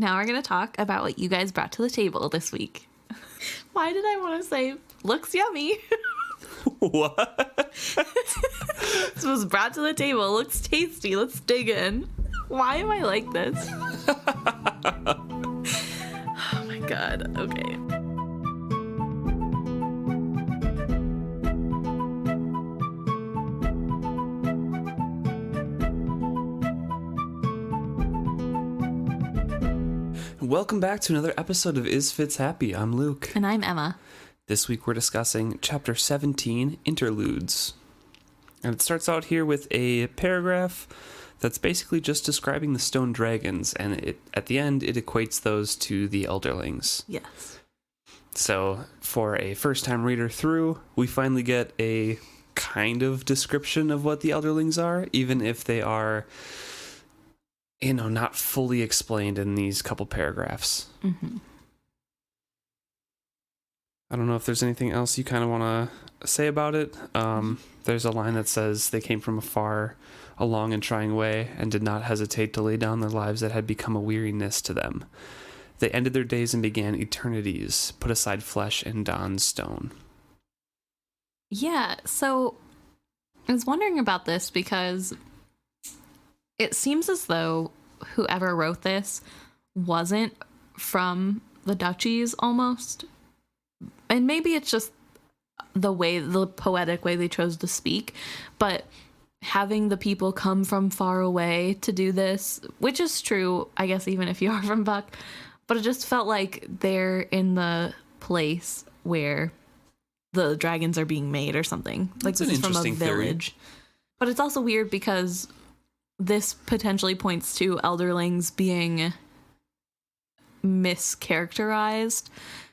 now we're going to talk about what you guys brought to the table this week. Why did I want to say, looks yummy? What? This was brought to the table. Looks tasty. Let's dig in. Why am I like this? Oh my god. Okay. Welcome back to another episode of Is Fitz Happy? I'm Luke. And I'm Emma. This week we're discussing Chapter 17, Interludes. And it starts out here with a paragraph that's basically just describing the stone dragons, and at the end it equates those to the elderlings. Yes. So for a first-time reader through, we finally get a kind of description of what the elderlings are, even if they are, not fully explained in these couple paragraphs. Mm-hmm. I don't know if there's anything else you kind of want to say about it. There's a line that says they came from afar, a long and trying way, and did not hesitate to lay down their lives that had become a weariness to them. They ended their days and began eternities, put aside flesh and donned stone. Yeah, so I was wondering about this because it seems as though whoever wrote this wasn't from the duchies almost. And maybe it's just the poetic way they chose to speak, but having the people come from far away to do this, which is true, I guess, even if you are from Buck, but it just felt like they're in the place where the dragons are being made or something. Like this is from a village. Theory. But it's also weird because this potentially points to elderlings being mischaracterized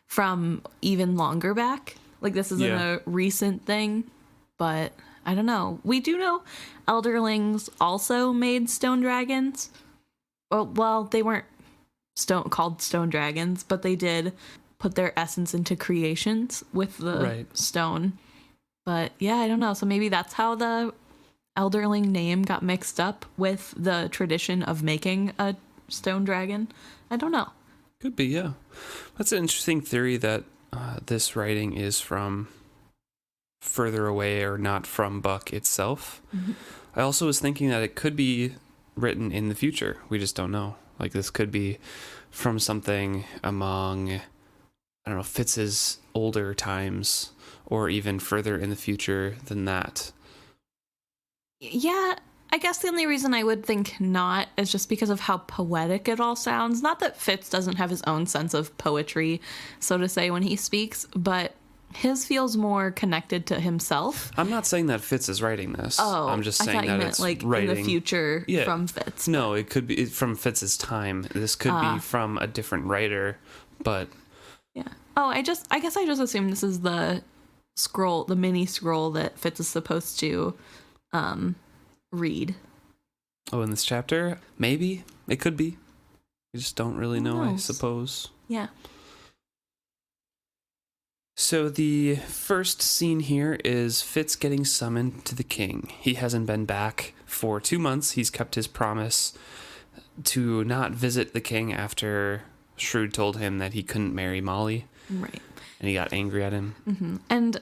from even longer back. Like this isn't a recent thing, but I don't know. We do know elderlings also made stone dragons. Well, they weren't called stone dragons, but they did put their essence into creations with the stone. But yeah, I don't know. So maybe that's how the elderling name got mixed up with the tradition of making a stone dragon. I don't know. Could be, yeah. That's an interesting theory that this writing is from further away or not from Buck itself. Mm-hmm. I also was thinking that it could be written in the future. We just don't know. Like this could be from something among, I don't know, Fitz's older times or even further in the future than that. Yeah, I guess the only reason I would think not is just because of how poetic it all sounds. Not that Fitz doesn't have his own sense of poetry, so to say, when he speaks, but his feels more connected to himself. I'm not saying that Fitz is writing this. Oh, I'm just saying that it's like writing in the future from Fitz. No, it could be from Fitz's time. This could be from a different writer, but yeah. Oh, I guess I just assumed this is the scroll, the mini scroll that Fitz is supposed to read. Oh, in this chapter? Maybe. It could be. We just don't really know, I suppose. Yeah. So the first scene here is Fitz getting summoned to the king. He hasn't been back for 2 months. He's kept his promise to not visit the king after Shrewd told him that he couldn't marry Molly. Right. And he got angry at him. Mm-hmm. And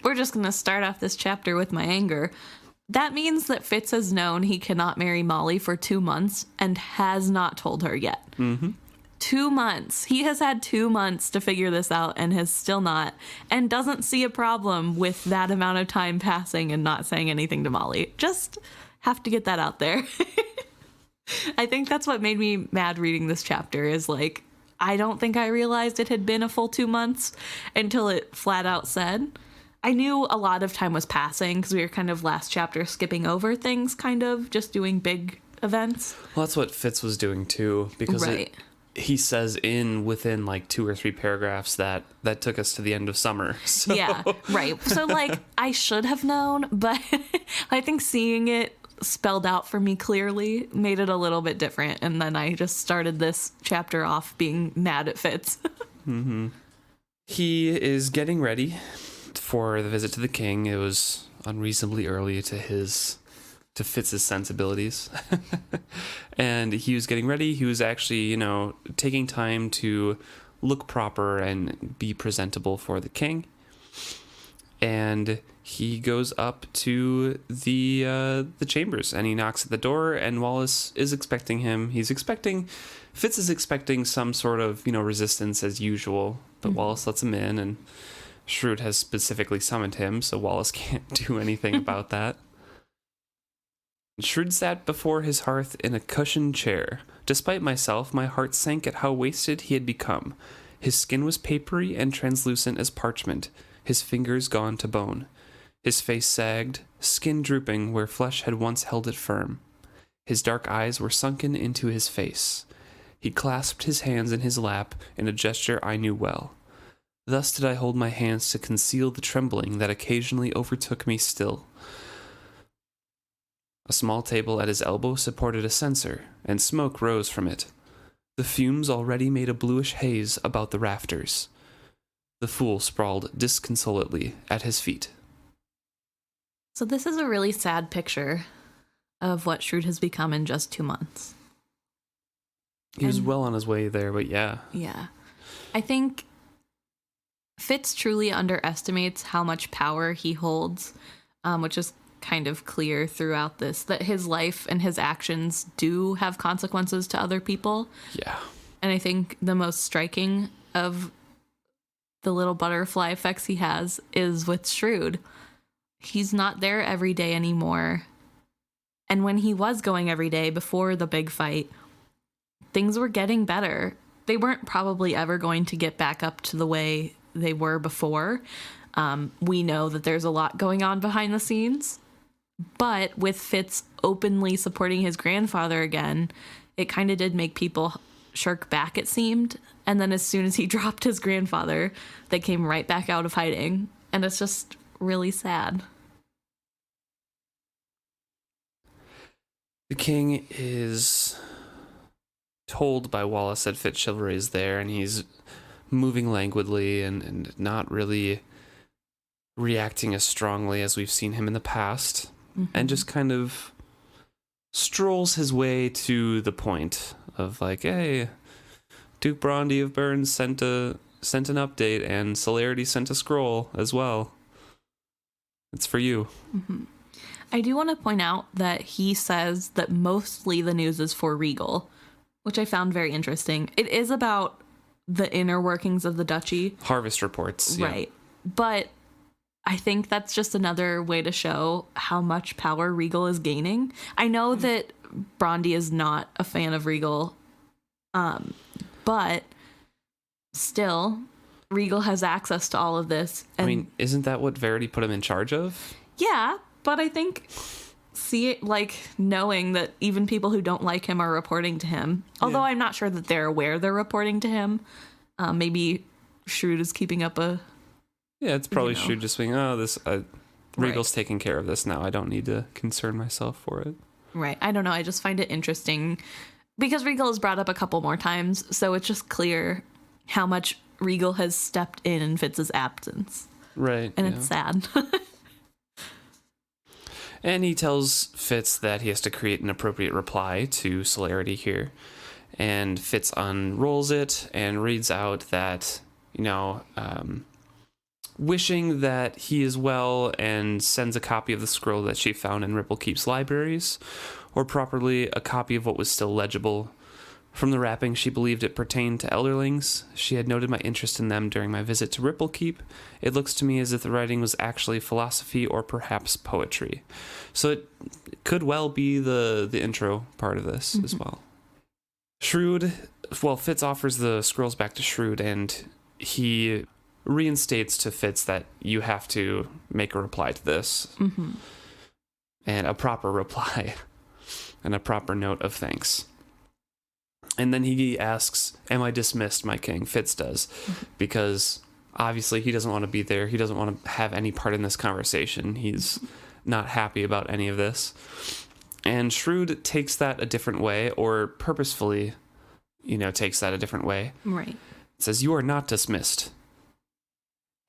we're just going to start off this chapter with my anger. That means that Fitz has known he cannot marry Molly for 2 months and has not told her yet. Mm-hmm. 2 months. He has had 2 months to figure this out and has still not, and doesn't see a problem with that amount of time passing and not saying anything to Molly. Just have to get that out there. I think that's what made me mad reading this chapter is like, I don't think I realized it had been a full 2 months until it flat out said. I knew a lot of time was passing because we were kind of last chapter skipping over things, kind of just doing big events. Well, that's what Fitz was doing too, because he says within like 2 or 3 paragraphs that took us to the end of summer. So. Yeah, right. So like I should have known, but I think seeing it spelled out for me clearly made it a little bit different. And then I just started this chapter off being mad at Fitz. Mm-hmm. He is getting ready for the visit to the king. It was unreasonably early to his to Fitz's sensibilities. And he was getting ready. He was actually, taking time to look proper and be presentable for the king. And he goes up to the chambers, and he knocks at the door, and Wallace is expecting him. Fitz is expecting some sort of, resistance as usual, but Wallace lets him in, and Shrewd has specifically summoned him, so Wallace can't do anything about that. Shrewd sat before his hearth in a cushioned chair. Despite myself, my heart sank at how wasted he had become. His skin was papery and translucent as parchment, his fingers gone to bone. His face sagged, skin drooping where flesh had once held it firm. His dark eyes were sunken into his face. He clasped his hands in his lap in a gesture I knew well. Thus did I hold my hands to conceal the trembling that occasionally overtook me still. A small table at his elbow supported a censer, and smoke rose from it. The fumes already made a bluish haze about the rafters. The fool sprawled disconsolately at his feet. So this is a really sad picture of what Shrewd has become in just 2 months. He was well on his way there, but yeah. Yeah. I think Fitz truly underestimates how much power he holds, which is kind of clear throughout this, that his life and his actions do have consequences to other people. Yeah. And I think the most striking of the little butterfly effects he has is with Shrewd. He's not there every day anymore. And when he was going every day before the big fight, things were getting better. They weren't probably ever going to get back up to the way they were before. We know that there's a lot going on behind the scenes. But with Fitz openly supporting his grandfather again, it kind of did make people shirk back, it seemed. And then as soon as he dropped his grandfather, they came right back out of hiding. And it's just really sad. The king is told by Wallace that FitzChivalry is there, and he's moving languidly and not really reacting as strongly as we've seen him in the past, and just kind of strolls his way to the point of like, hey, Duke Brondy of Burns sent an update, and Celerity sent a scroll as well. It's for you. I do want to point out that he says that mostly the news is for Regal, which I found very interesting. It is about the inner workings of the duchy. Harvest reports. Right. Yeah. But I think that's just another way to show how much power Regal is gaining. I know that Brondy is not a fan of Regal, but still, Regal has access to all of this. And, I mean, isn't that what Verity put him in charge of? Yeah, but I think knowing that even people who don't like him are reporting to him, although I'm not sure that they're aware they're reporting to him. Maybe Shrewd is keeping up a... Yeah, it's probably Shrewd just being, Regal's taking care of this now. I don't need to concern myself for it. Right. I don't know. I just find it interesting because Regal is brought up a couple more times, so it's just clear how much Regal has stepped in Fitz's absence. Right. And it's sad. And he tells Fitz that he has to create an appropriate reply to Celerity here. And Fitz unrolls it and reads out that, wishing that he is well, and sends a copy of the scroll that she found in Ripplekeep's libraries, or properly a copy of what was still legible. From the wrapping, she believed it pertained to elderlings. She had noted my interest in them during my visit to Ripplekeep. It looks to me as if the writing was actually philosophy or perhaps poetry. So it could well be the intro part of this as well. Fitz offers the scrolls back to Shrewd, and he reinstates to Fitz that you have to make a reply to this. And a proper reply and a proper note of thanks. And then he asks, am I dismissed, my king? Fitz does, because obviously he doesn't want to be there. He doesn't want to have any part in this conversation. He's not happy about any of this. And Shrewd takes that a different way, or purposefully, takes that a different way. Right. It says, you are not dismissed.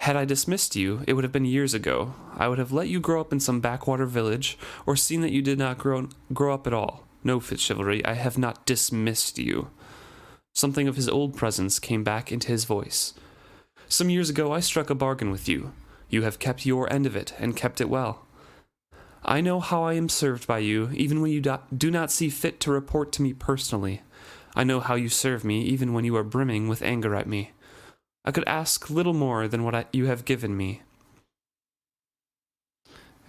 Had I dismissed you, it would have been years ago. I would have let you grow up in some backwater village, or seen that you did not grow up at all. No, FitzChivalry, I have not dismissed you. Something of his old presence came back into his voice. Some years ago I struck a bargain with you. You have kept your end of it, and kept it well. I know how I am served by you, even when you do not see fit to report to me personally. I know how you serve me, even when you are brimming with anger at me. I could ask little more than what you have given me.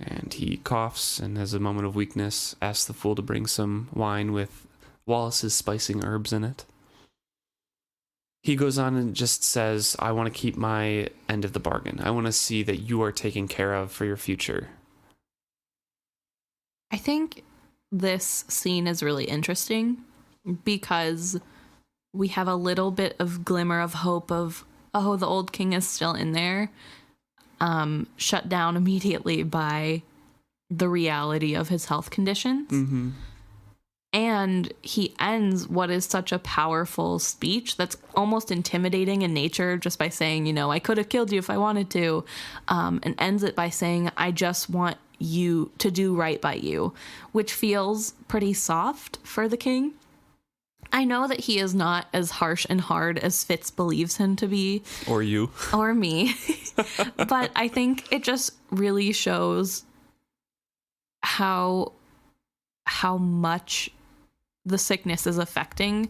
And he coughs, and as a moment of weakness, asks the fool to bring some wine with Wallace's spicing herbs in it. He goes on and just says, I want to keep my end of the bargain. I want to see that you are taken care of for your future. I think this scene is really interesting because we have a little bit of glimmer of hope of, oh, the old king is still in there, shut down immediately by the reality of his health conditions. Mm-hmm. And he ends what is such a powerful speech that's almost intimidating in nature just by saying, you know, I could have killed you if I wanted to, and ends it by saying, I just want you to do right by you, which feels pretty soft for the king. I know that he is not as harsh and hard as Fitz believes him to be. Or you. Or me. But I think it just really shows how much the sickness is affecting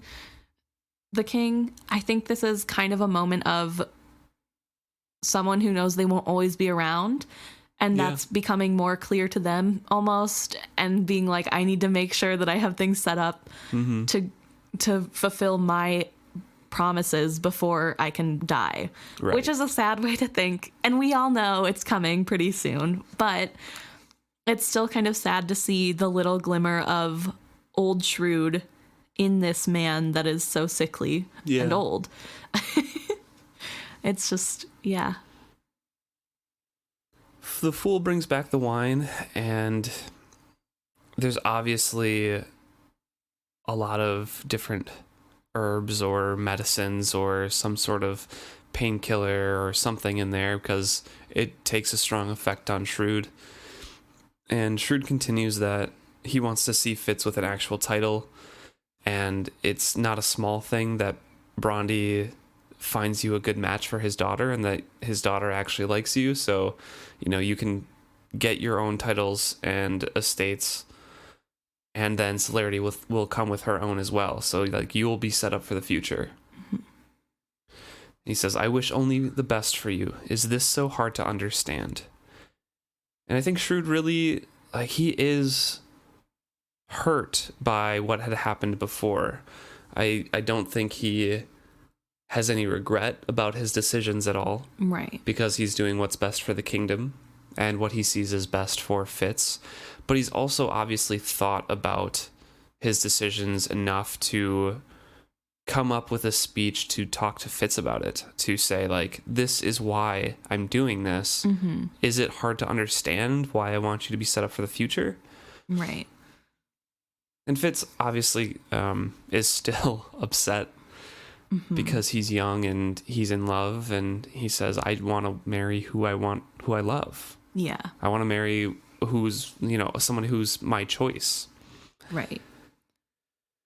the king. I think this is kind of a moment of someone who knows they won't always be around, and that's becoming more clear to them almost, and being like, I need to make sure that I have things set up to fulfill my promises before I can die, which is a sad way to think. And we all know it's coming pretty soon, but it's still kind of sad to see the little glimmer of old Shrewd in this man that is so sickly and old. It's just, yeah. The fool brings back the wine, and there's obviously a lot of different herbs or medicines or some sort of painkiller or something in there because it takes a strong effect on Shrewd. And Shrewd continues that he wants to see Fitz with an actual title, and it's not a small thing that Brondy finds you a good match for his daughter and that his daughter actually likes you, so you know you can get your own titles and estates, and then Celerity will come with her own as well, so like you will be set up for the future. He says, I wish only the best for you. Is this so hard to understand? And I think Shrewd really, like, he is hurt by what had happened before. I don't think he has any regret about his decisions at all. Right. Because he's doing what's best for the kingdom and what he sees as best for Fitz. But he's also obviously thought about his decisions enough to come up with a speech to talk to Fitz about it, to say, like, this is why I'm doing this. Mm-hmm. Is it hard to understand why I want you to be set up for the future? Right. And Fitz obviously is still upset because he's young and he's in love, and he says, I want to marry who I love. Yeah. I want to marry who's, you know, someone who's my choice. Right.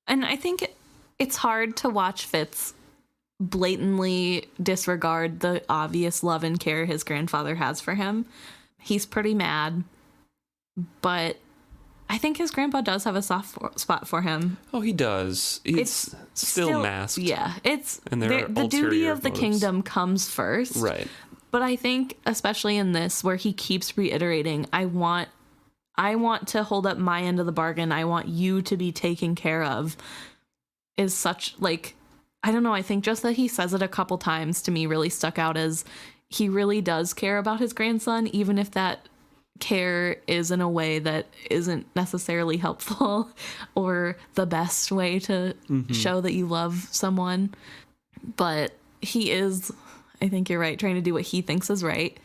And I think it's hard to watch Fitz blatantly disregard the obvious love and care his grandfather has for him. He's pretty mad, but I think his grandpa does have a soft spot for him. Oh, he does. It's still masked. Yeah, and the duty of the kingdom comes first. Right. But I think, especially in this, where he keeps reiterating, I want to hold up my end of the bargain. I want you to be taken care of, is such, like, I don't know. I think just that he says it a couple times to me really stuck out as he really does care about his grandson, even if that care is in a way that isn't necessarily helpful or the best way to show that you love someone. But he is, I think you're right, trying to do what he thinks is right.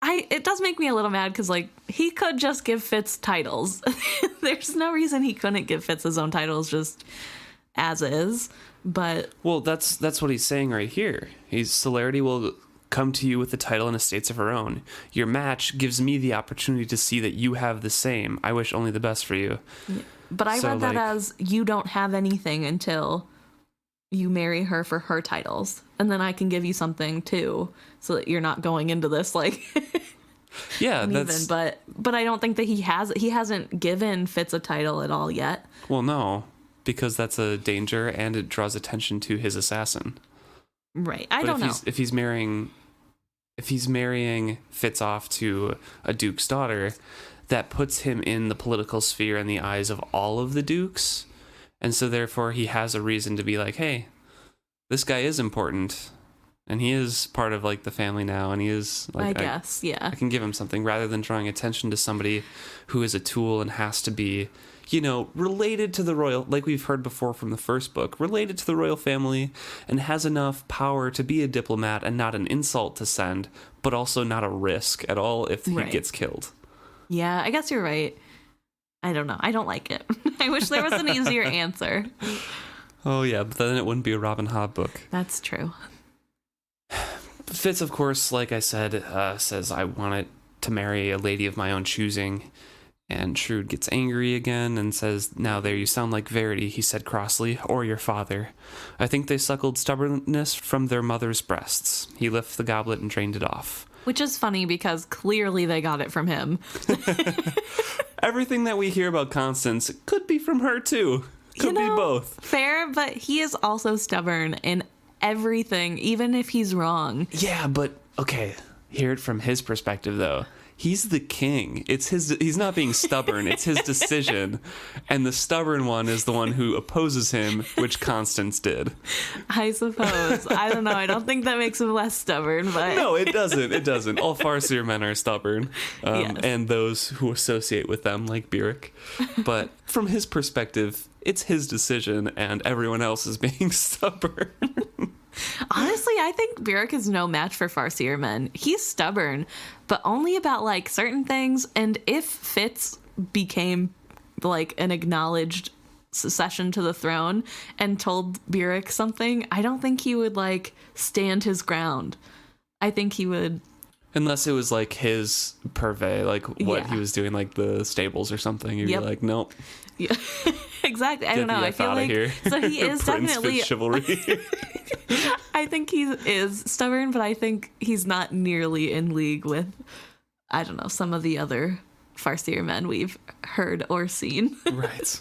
It does make me a little mad because, like, he could just give Fitz titles. There's no reason he couldn't give Fitz his own titles just as is. But well, that's what he's saying right here. Celerity will come to you with a title and estates of her own. Your match gives me the opportunity to see that you have the same. I wish only the best for you. Yeah. But I read that as you don't have anything until you marry her for her titles, and then I can give you something too, so that you're not going into this like yeah, that's even. But I don't think that he hasn't given Fitz a title at all yet. Well, no, because that's a danger and it draws attention to his assassin. Right. I don't know if he's marrying Fitz off to a duke's daughter, that puts him in the political sphere in the eyes of all of the dukes. And so therefore he has a reason to be like, hey, this guy is important and he is part of like the family now. And he is like, I guess, yeah. I can give him something rather than drawing attention to somebody who is a tool and has to be, you know, related to the royal, like we've heard before from the first book, related to the royal family and has enough power to be a diplomat and not an insult to send, but also not a risk at all if he gets killed. Yeah, I guess you're right. I don't know. I don't like it. I wish there was an easier answer. Oh, yeah, but then it wouldn't be a Robin Hobb book. That's true. Fitz, of course, like I said, says, I want it to marry a lady of my own choosing. And Shrewd gets angry again and says, now there you sound like Verity, he said crossly, or your father. I think they suckled stubbornness from their mother's breasts. He lifted the goblet and drained it off. Which is funny because clearly they got it from him. Everything that we hear about Constance could be from her too. Could be both. Fair, but he is also stubborn in everything, even if he's wrong. Yeah, but okay, hear it from his perspective though. He's the king. He's not being stubborn. It's his decision. And the stubborn one is the one who opposes him, which Constance did. I suppose. I don't know. I don't think that makes him less stubborn, but... No, it doesn't. It doesn't. All Farseer men are stubborn. Yes. And those who associate with them, like Beric. But from his perspective, it's his decision, and everyone else is being stubborn. Honestly, I think Beric is no match for Farseer men. He's stubborn, but only about like certain things. And if Fitz became like an acknowledged succession to the throne and told Beric something, I don't think he would like stand his ground. I think he would. Unless it was like his purvey, like what he was doing, like the stables or something. You'd be like, nope. Yeah, exactly. I don't know. I feel like here. So he is definitely FitzChivalry. I think he is stubborn, but I think he's not nearly in league with, I don't know, some of the other Farseer men we've heard or seen. Right.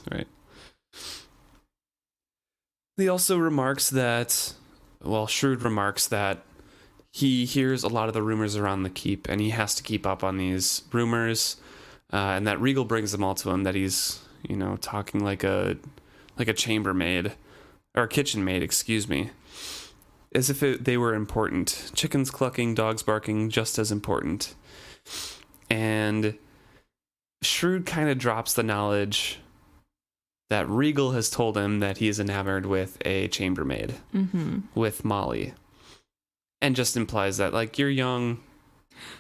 He also remarks that, Shrewd remarks that he hears a lot of the rumors around the keep, and he has to keep up on these rumors, and that Regal brings them all to him, that he's, talking like a chambermaid, or a kitchen maid, excuse me, as if they were important. Chickens clucking, dogs barking, just as important. And Shrewd kind of drops the knowledge that Regal has told him that he is enamored with a chambermaid, with Molly. And just implies that, like, you're young,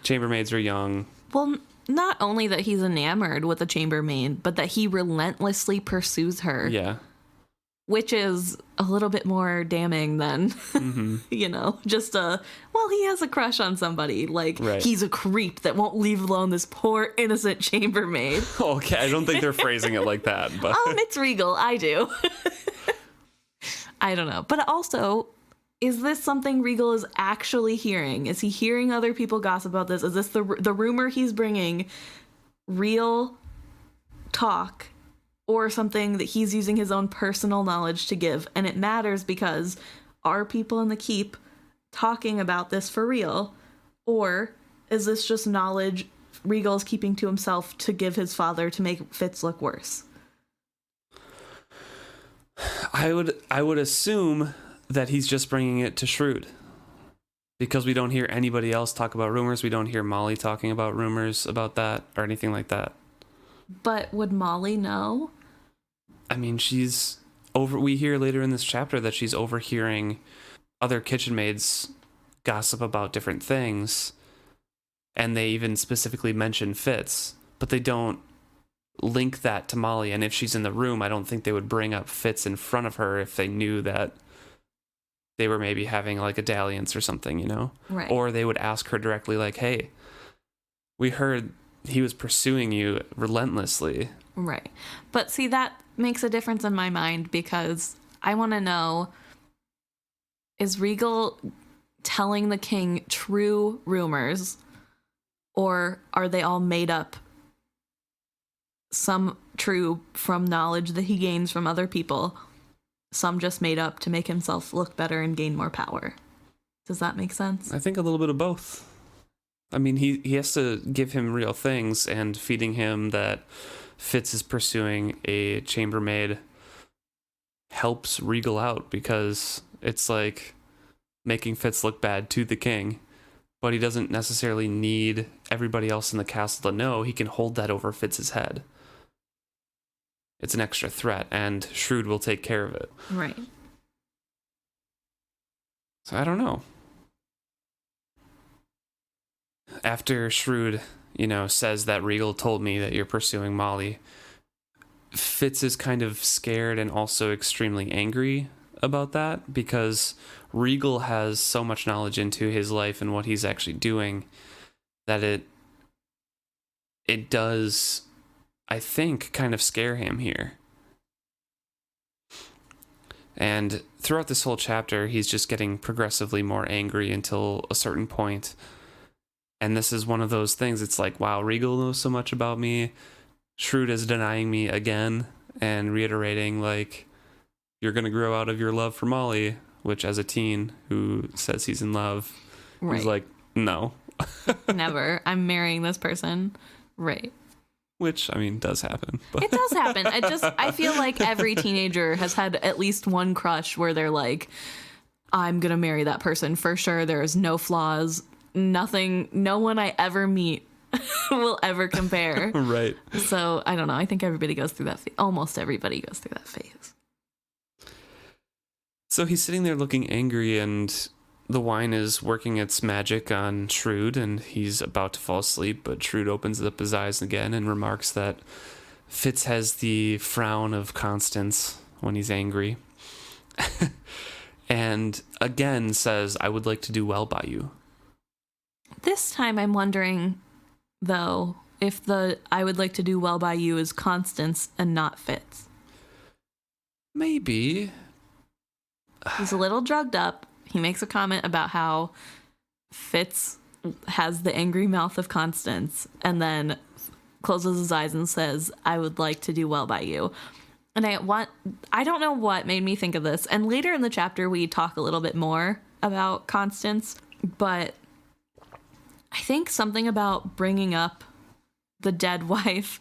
chambermaids are young. Well, not only that he's enamored with a chambermaid, but that he relentlessly pursues her. Yeah. Which is a little bit more damning than, just he has a crush on somebody. Like, he's a creep that won't leave alone this poor, innocent chambermaid. Okay, I don't think they're phrasing it like that. But it's Regal. I do. I don't know. But also, is this something Regal is actually hearing? Is he hearing other people gossip about this? Is this the rumor he's bringing real talk? Or something that he's using his own personal knowledge to give. And it matters because are people in the keep talking about this for real? Or is this just knowledge Regal's keeping to himself to give his father to make Fitz look worse? I would assume that he's just bringing it to Shrewd. Because we don't hear anybody else talk about rumors. We don't hear Molly talking about rumors about that or anything like that. But would Molly know? I mean, we hear later in this chapter that she's overhearing other kitchen maids gossip about different things. And they even specifically mention Fitz, but they don't link that to Molly. And if she's in the room, I don't think they would bring up Fitz in front of her if they knew that they were maybe having like a dalliance or something, you know? Right. Or they would ask her directly, like, hey, we heard he was pursuing you relentlessly. Right. But see, that makes a difference in my mind because I want to know, is Regal telling the king true rumors, or are they all made up? Some true from knowledge that he gains from other people, some just made up to make himself look better and gain more power. Does that make sense? I think a little bit of both. I mean, he has to give him real things, and feeding him that Fitz is pursuing a chambermaid helps Regal out, because it's like making Fitz look bad to the king, but he doesn't necessarily need everybody else in the castle to know. He can hold that over Fitz's head. It's an extra threat, and Shrewd will take care of it. Right. So I don't know. After Shrewd, says that Regal told me that you're pursuing Molly, Fitz is kind of scared and also extremely angry about that, because Regal has so much knowledge into his life and what he's actually doing that it does, I think, kind of scare him here. And throughout this whole chapter, he's just getting progressively more angry until a certain point. And this is one of those things. It's like, wow, Regal knows so much about me. Shrewd is denying me again and reiterating, like, you're going to grow out of your love for Molly, which as a teen who says he's in love, Right. he's like, no. Never. I'm marrying this person. Right. Which, I mean, does happen. But. It does happen. I feel like every teenager has had at least one crush where they're like, I'm going to marry that person for sure. There's no flaws. Nothing, no one I ever meet will ever compare. Right. So, I don't know. I think everybody goes through that phase. Almost everybody goes through that phase. So he's sitting there looking angry, and the wine is working its magic on Shrewd, and he's about to fall asleep, but Shrewd opens up his eyes again and remarks that Fitz has the frown of Constance when he's angry. And again says, I would like to do well by you. This time I'm wondering, though, if the I would like to do well by you is Constance and not Fitz. Maybe. He's a little drugged up. He makes a comment about how Fitz has the angry mouth of Constance and then closes his eyes and says, I would like to do well by you. And I don't know what made me think of this. And later in the chapter, we talk a little bit more about Constance, but I think something about bringing up the dead wife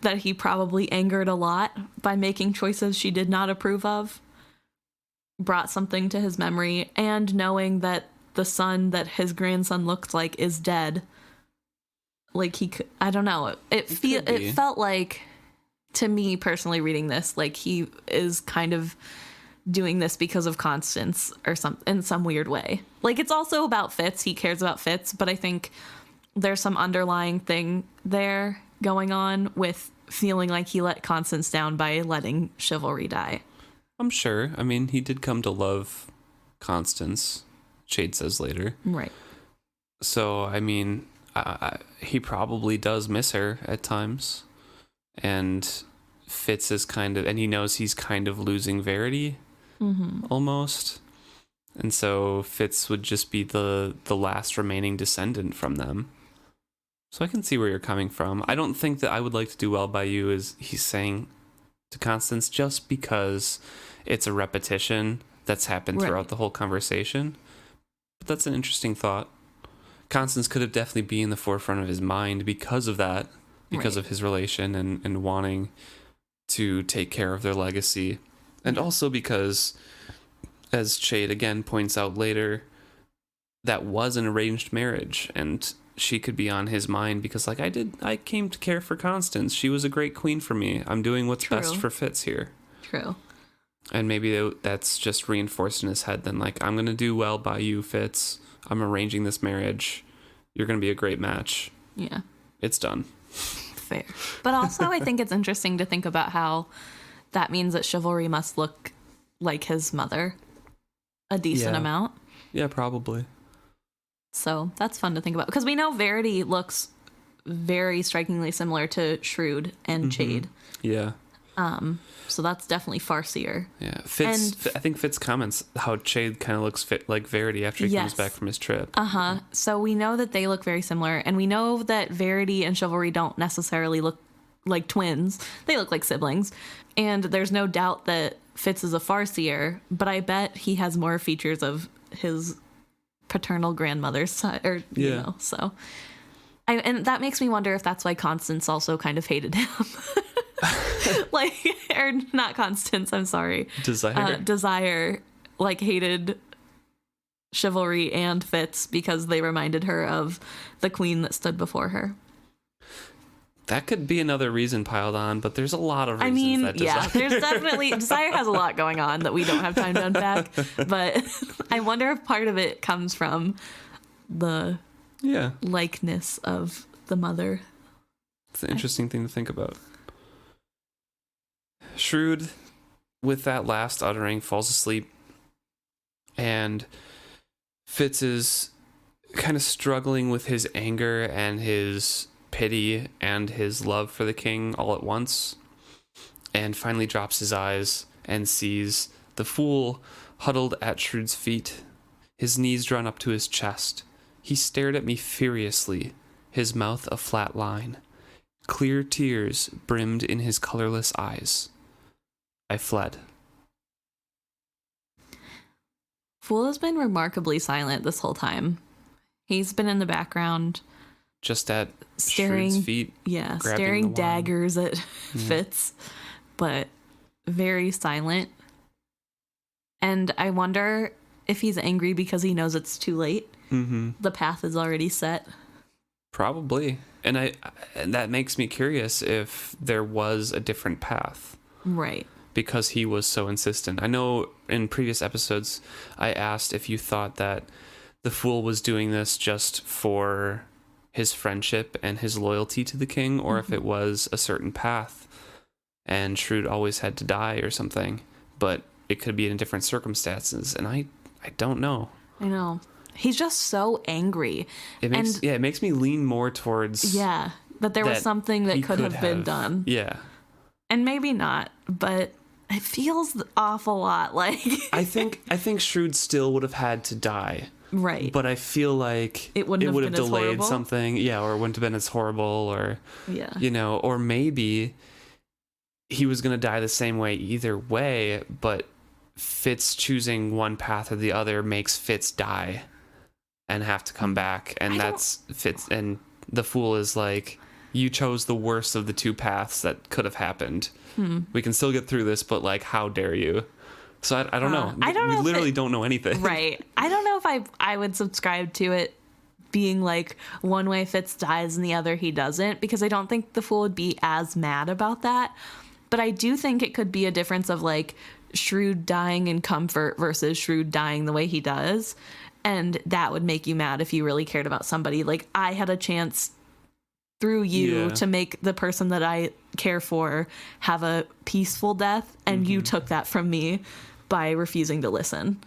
that he probably angered a lot by making choices she did not approve of brought something to his memory, and knowing that the son that his grandson looked like is dead. Like I don't know. It felt like, to me personally reading this, like he is kind of doing this because of Constance or in some weird way. Like, it's also about Fitz. He cares about Fitz, but I think there's some underlying thing there going on with feeling like he let Constance down by letting chivalry die. I'm sure. I mean, he did come to love Constance, Shade says later. Right. So, I mean, he probably does miss her at times. And Fitz is and he knows he's kind of losing Verity, almost. And so Fitz would just be the last remaining descendant from them. So I can see where you're coming from. I don't think that I would like to do well by you is he's saying to Constance, just because it's a repetition that's happened throughout the whole conversation. But that's an interesting thought. Constance could have definitely been in the forefront of his mind because of that, because of his relation and wanting to take care of their legacy. And also because, as Shade again points out later, that was an arranged marriage, and she could be on his mind because, like, I came to care for Constance. She was a great queen for me. I'm doing what's best for Fitz here. True. And maybe that's just reinforced in his head then, like, I'm going to do well by you, Fitz. I'm arranging this marriage. You're going to be a great match. Yeah. It's done. Fair. But also, I think it's interesting to think about how that means that chivalry must look like his mother. a decent amount. Yeah, probably. So that's fun to think about, because we know Verity looks very strikingly similar to Shrewd and Chade. Yeah. So that's definitely Farseer. Yeah. I think Fitz comments how Chade kind of looks like Verity after he comes back from his trip. So we know that they look very similar, and we know that Verity and Chivalry don't necessarily look like twins. They look like siblings, and there's no doubt that Fitz is a Farseer, but I bet he has more features of his paternal grandmother's side, you know, so... and that makes me wonder if that's why Constance also kind of hated him. Like, or not Constance, I'm sorry. Desire, like, hated Chivalry and Fitz because they reminded her of the queen that stood before her. That could be another reason piled on, but there's a lot of reasons that Desire... there's definitely... Desire has a lot going on that we don't have time to unpack, but I wonder if part of it comes from the likeness of the mother. It's an interesting thing to think about. Shrewd, with that last uttering, falls asleep, and Fitz is kind of struggling with his anger and his pity and his love for the king all at once, and finally drops his eyes and sees the fool huddled at Shrewd's feet, his knees drawn up to his chest. He stared at me furiously, his mouth a flat line. Clear tears brimmed in his colorless eyes. I fled. Fool has been remarkably silent this whole time. He's been in the background, just at Shrewd's feet. Yeah, staring daggers at Fitz, but very silent. And I wonder if he's angry because he knows it's too late. The path is already set. Probably. And that makes me curious if there was a different path. Right. Because he was so insistent. I know in previous episodes I asked if you thought that the fool was doing this just for his friendship and his loyalty to the king, or if it was a certain path and Shrewd always had to die or something, but it could be in different circumstances. And I don't know. I know. He's just so angry. It makes me lean more towards that there was something that could have been done. Yeah. And maybe not, but it feels an awful lot like I think Shrewd still would have had to die. Right. But I feel like it would have delayed something. Yeah, or it wouldn't have been as horrible, or you know, or maybe he was gonna die the same way either way, but Fitz choosing one path or the other makes Fitz die and have to come back, and that's Fitz, and the fool is like, you chose the worst of the two paths that could have happened. We can still get through this, but like, how dare you? So I don't know. We literally don't know anything. Right. I don't know if I would subscribe to it being like one way Fitz dies and the other he doesn't, because I don't think the fool would be as mad about that. But I do think it could be a difference of like Shrewd dying in comfort versus Shrewd dying the way he does. And that would make you mad if you really cared about somebody. Like, I had a chance through you to make the person that I care for have a peaceful death, and you took that from me by refusing to listen.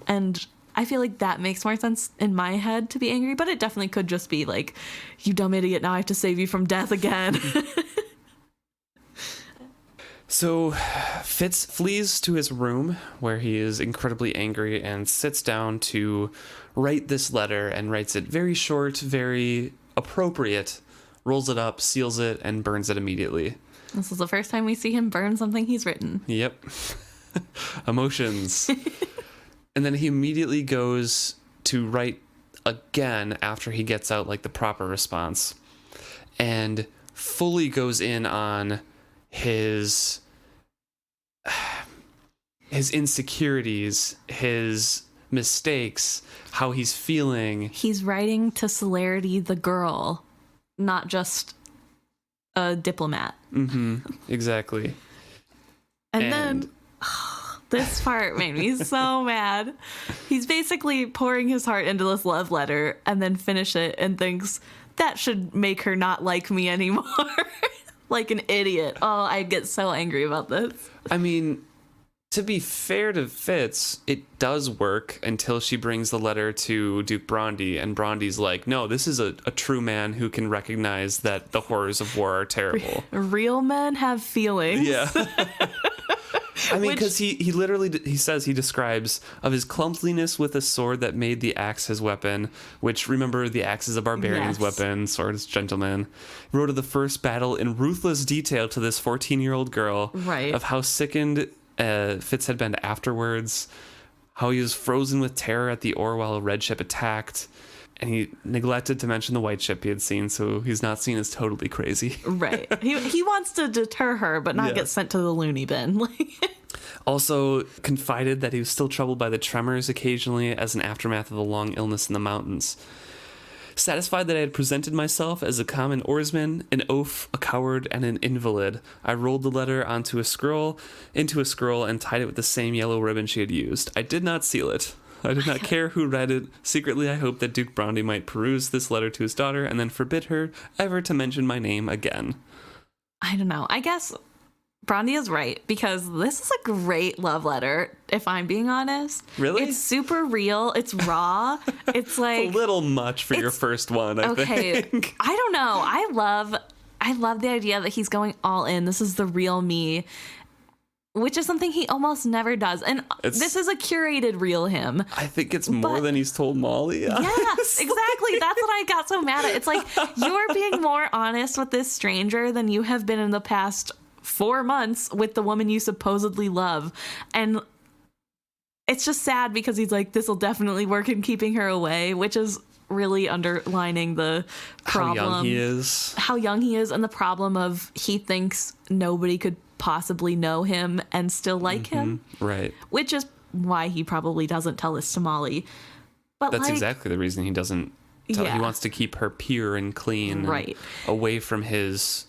And I feel like that makes more sense in my head to be angry, but it definitely could just be like, you dumb idiot, now I have to save you from death again. So Fitz flees to his room where he is incredibly angry and sits down to write this letter, and writes it very short, very appropriate, rolls it up, seals it, and burns it immediately. This is the first time we see him burn something he's written. Yep. Emotions. And then he immediately goes to write again after he gets out like the proper response, and fully goes in on his insecurities, his mistakes, how he's feeling. He's writing to Celerity the girl, not just a diplomat. Exactly. And then this part made me so mad. He's basically pouring his heart into this love letter and then finish it and thinks that should make her not like me anymore. Like an idiot. Oh, I get so angry about this. I mean, to be fair to Fitz, it does work until she brings the letter to Duke Brondy, and Brondy's like, no, this is a true man who can recognize that the horrors of war are terrible. Real men have feelings. Yeah. I mean, because he literally, he says, he describes of his clumsiness with a sword that made the axe his weapon, which, remember, the axe is a barbarian's weapon, sword is gentleman. He wrote of the first battle in ruthless detail to this 14-year-old girl, right, of how sickened Fitz had been afterwards, how he was frozen with terror at the oar while a red ship attacked, and he neglected to mention the white ship he had seen, so he's not seen as totally crazy. Right. He wants to deter her, but not get sent to the loony bin. Also confided that he was still troubled by the tremors occasionally as an aftermath of a long illness in the mountains. Satisfied that I had presented myself as a common oarsman, an oaf, a coward, and an invalid, I rolled the letter into a scroll, and tied it with the same yellow ribbon she had used. I did not seal it. I did not care who read it. Secretly, I hoped that Duke Brondy might peruse this letter to his daughter and then forbid her ever to mention my name again. I don't know. I guess Brondy is right, because this is a great love letter, if I'm being honest. Really? It's super real. It's raw. It's like... It's a little much for your first one, I think. I don't know. I love the idea that he's going all in. This is the real me, which is something he almost never does. And this is a curated real him. I think it's more than he's told Molly. Honestly. Yes, exactly. That's what I got so mad at. It's like, you're being more honest with this stranger than you have been in the past 4 months with the woman you supposedly love. And it's just sad because he's like, this will definitely work in keeping her away, which is really underlining the problem. How young he is. And the problem of he thinks nobody could possibly know him and still like him. Right. Which is why he probably doesn't tell this to Molly. But that's exactly the reason he doesn't tell. He wants to keep her pure and clean, right, and away from his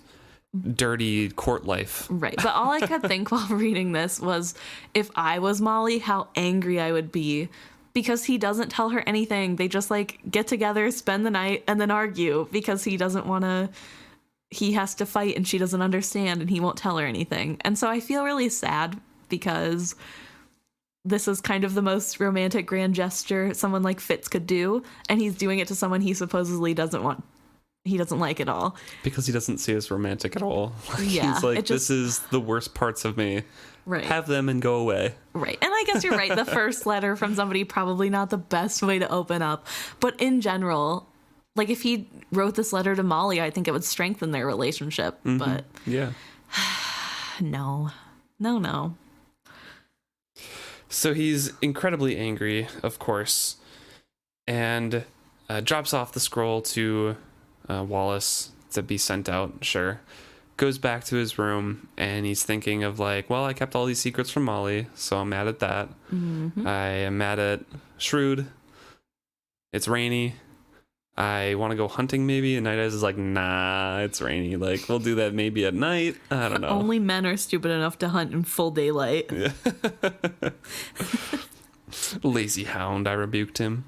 dirty court life. Right. But all I could think while reading this was, if I was Molly, how angry I would be, because he doesn't tell her anything. They just like get together, spend the night, and then argue because he doesn't want to. He has to fight and she doesn't understand and he won't tell her anything. And so I feel really sad because this is kind of the most romantic grand gesture someone like Fitz could do. And he's doing it to someone he supposedly doesn't like at all. Because he doesn't see us romantic at all. Yeah. He's like, this is the worst parts of me. Right. Have them and go away. Right. And I guess you're right. The first letter from somebody, probably not the best way to open up. But in general, like, if he wrote this letter to Molly, I think it would strengthen their relationship. Mm-hmm. But yeah. No. So he's incredibly angry, of course, and drops off the scroll to Wallace to be sent out, sure. Goes back to his room, and he's thinking of like, well, I kept all these secrets from Molly, so I'm mad at that. Mm-hmm. I am mad at Shrewd. It's rainy. I want to go hunting maybe, and Night Eyes is like, nah, it's rainy. Like, we'll do that maybe at night. I don't know. Only men are stupid enough to hunt in full daylight. Yeah. Lazy hound, I rebuked him.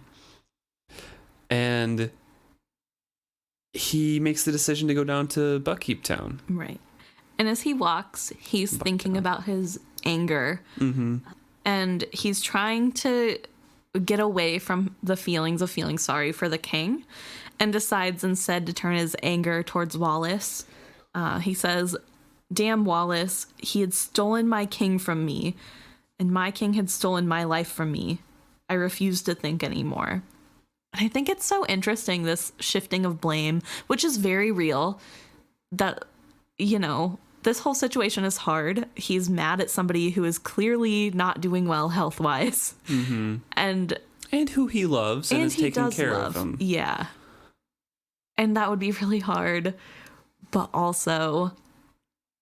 And he makes the decision to go down to Buckkeep Town. Right. And as he walks, he's thinking about his anger. Mm-hmm. And he's trying to get away from the feelings of feeling sorry for the king, and decides instead to turn his anger towards Wallace. He says, damn Wallace, he had stolen my king from me, and my king had stolen my life from me. I refuse to think anymore. And I think it's so interesting, this shifting of blame, which is very real, that, you know, this whole situation is hard. He's mad at somebody who is clearly not doing well health-wise. Mm-hmm. And who he loves and is taking care of him. Yeah. And that would be really hard. But also,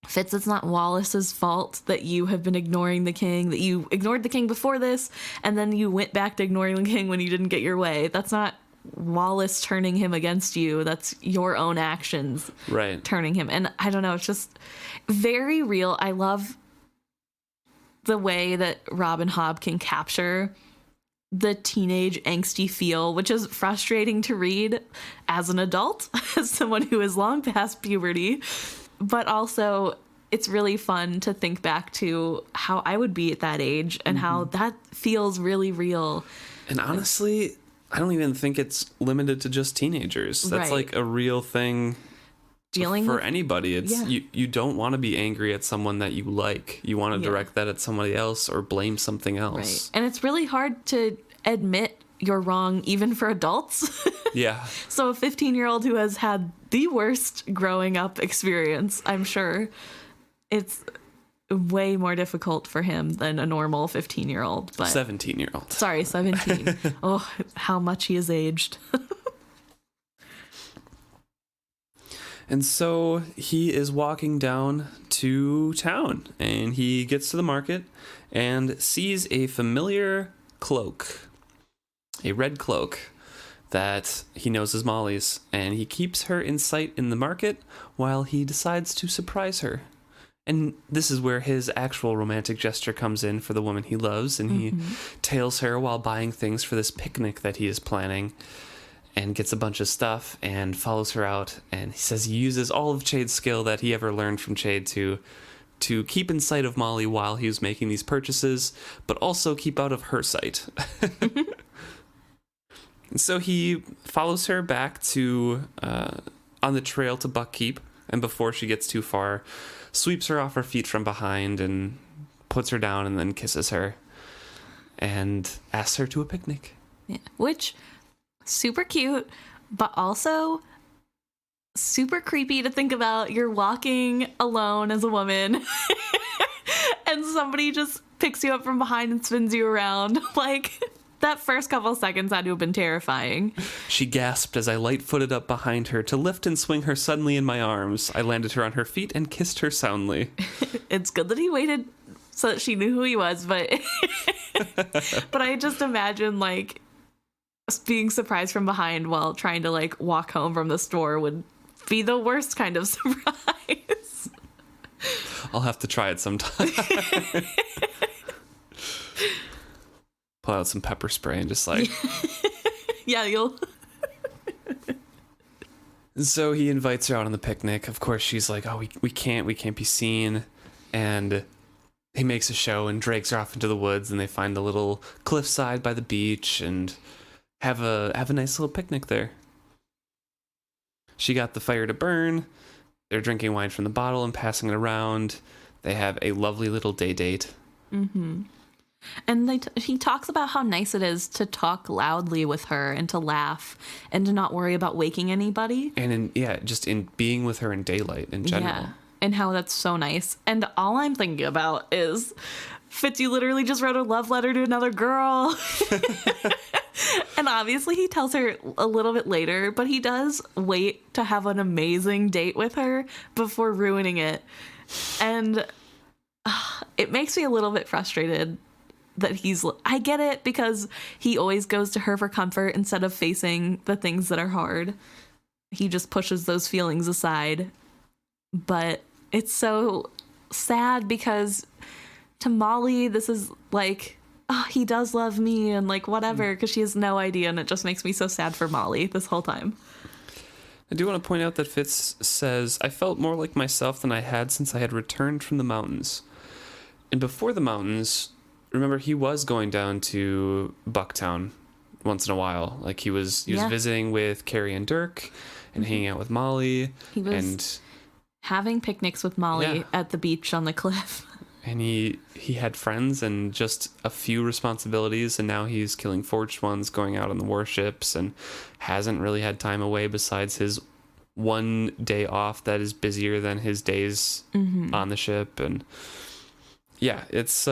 Fitz, it's not Wallace's fault that you have been ignoring the king, that you ignored the king before this, and then you went back to ignoring the king when you didn't get your way. That's not Wallace turning him against you. That's your own actions turning him. And I don't know, it's just very real. I love the way that Robin Hobb can capture the teenage angsty feel, which is frustrating to read as an adult, as someone who is long past puberty, but also it's really fun to think back to how I would be at that age and how that feels really real. And honestly, I don't even think it's limited to just teenagers. That's Right. like a real thing Dealing for with, anybody. It's you don't want to be angry at someone that you like. You want to direct that at somebody else or blame something else. right. And it's really hard to admit you're wrong even for adults. Yeah. So a 15-year-old who has had the worst growing up experience, I'm sure, it's way more difficult for him than a normal 15-year-old. But 17-year-old. sorry, 17. Oh, how much he has aged. And so he is walking down to town, and he gets to the market and sees a familiar cloak, a red cloak that he knows is Molly's, and he keeps her in sight in the market while he decides to surprise her. And this is where his actual romantic gesture comes in for the woman he loves, and he tails her while buying things for this picnic that he is planning, and gets a bunch of stuff and follows her out. And he says he uses all of Chade's skill that he ever learned from Chade to keep in sight of Molly while he was making these purchases, but also keep out of her sight. And so he follows her back to on the trail to Buckkeep, and before she gets too far, sweeps her off her feet from behind and puts her down and then kisses her and asks her to a picnic. Yeah. Which, super cute, but also super creepy to think about. You're walking alone as a woman and somebody just picks you up from behind and spins you around. Like, that first couple of seconds had to have been terrifying. She gasped as I light-footed up behind her to lift and swing her suddenly in my arms. I landed her on her feet and kissed her soundly. It's good that he waited so that she knew who he was, but but I just imagine, like, being surprised from behind while trying to, like, walk home from the store would be the worst kind of surprise. I'll have to try it sometime. Pull out some pepper spray and just like... Yeah, you'll... So he invites her out on the picnic. Of course, she's like, oh, we can't be seen. And he makes a show and drags her off into the woods, and they find a little cliffside by the beach and have a nice little picnic there. She got the fire to burn. They're drinking wine from the bottle and passing it around. They have a lovely little day date. Mm-hmm. And he talks about how nice it is to talk loudly with her and to laugh and to not worry about waking anybody. And just in being with her in daylight in general. Yeah, and how that's so nice. And all I'm thinking about is, Fitz, you literally just wrote a love letter to another girl. And obviously he tells her a little bit later, but he does wait to have an amazing date with her before ruining it. And it makes me a little bit frustrated that I get it, because he always goes to her for comfort instead of facing the things that are hard. He just pushes those feelings aside. But it's so sad because to Molly, this is like, oh, he does love me and like whatever, because she has no idea. And it just makes me so sad for Molly this whole time. I do want to point out that Fitz says, I felt more like myself than I had since I had returned from the mountains. And before the mountains, remember, he was going down to Bucktown once in a while. Like he was visiting with Carrie and Dirk and hanging out with Molly. He was having picnics with Molly at the beach on the cliff. And he had friends and just a few responsibilities, and now he's killing forged ones, going out on the warships, and hasn't really had time away besides his one day off that is busier than his days on the ship. And yeah, it's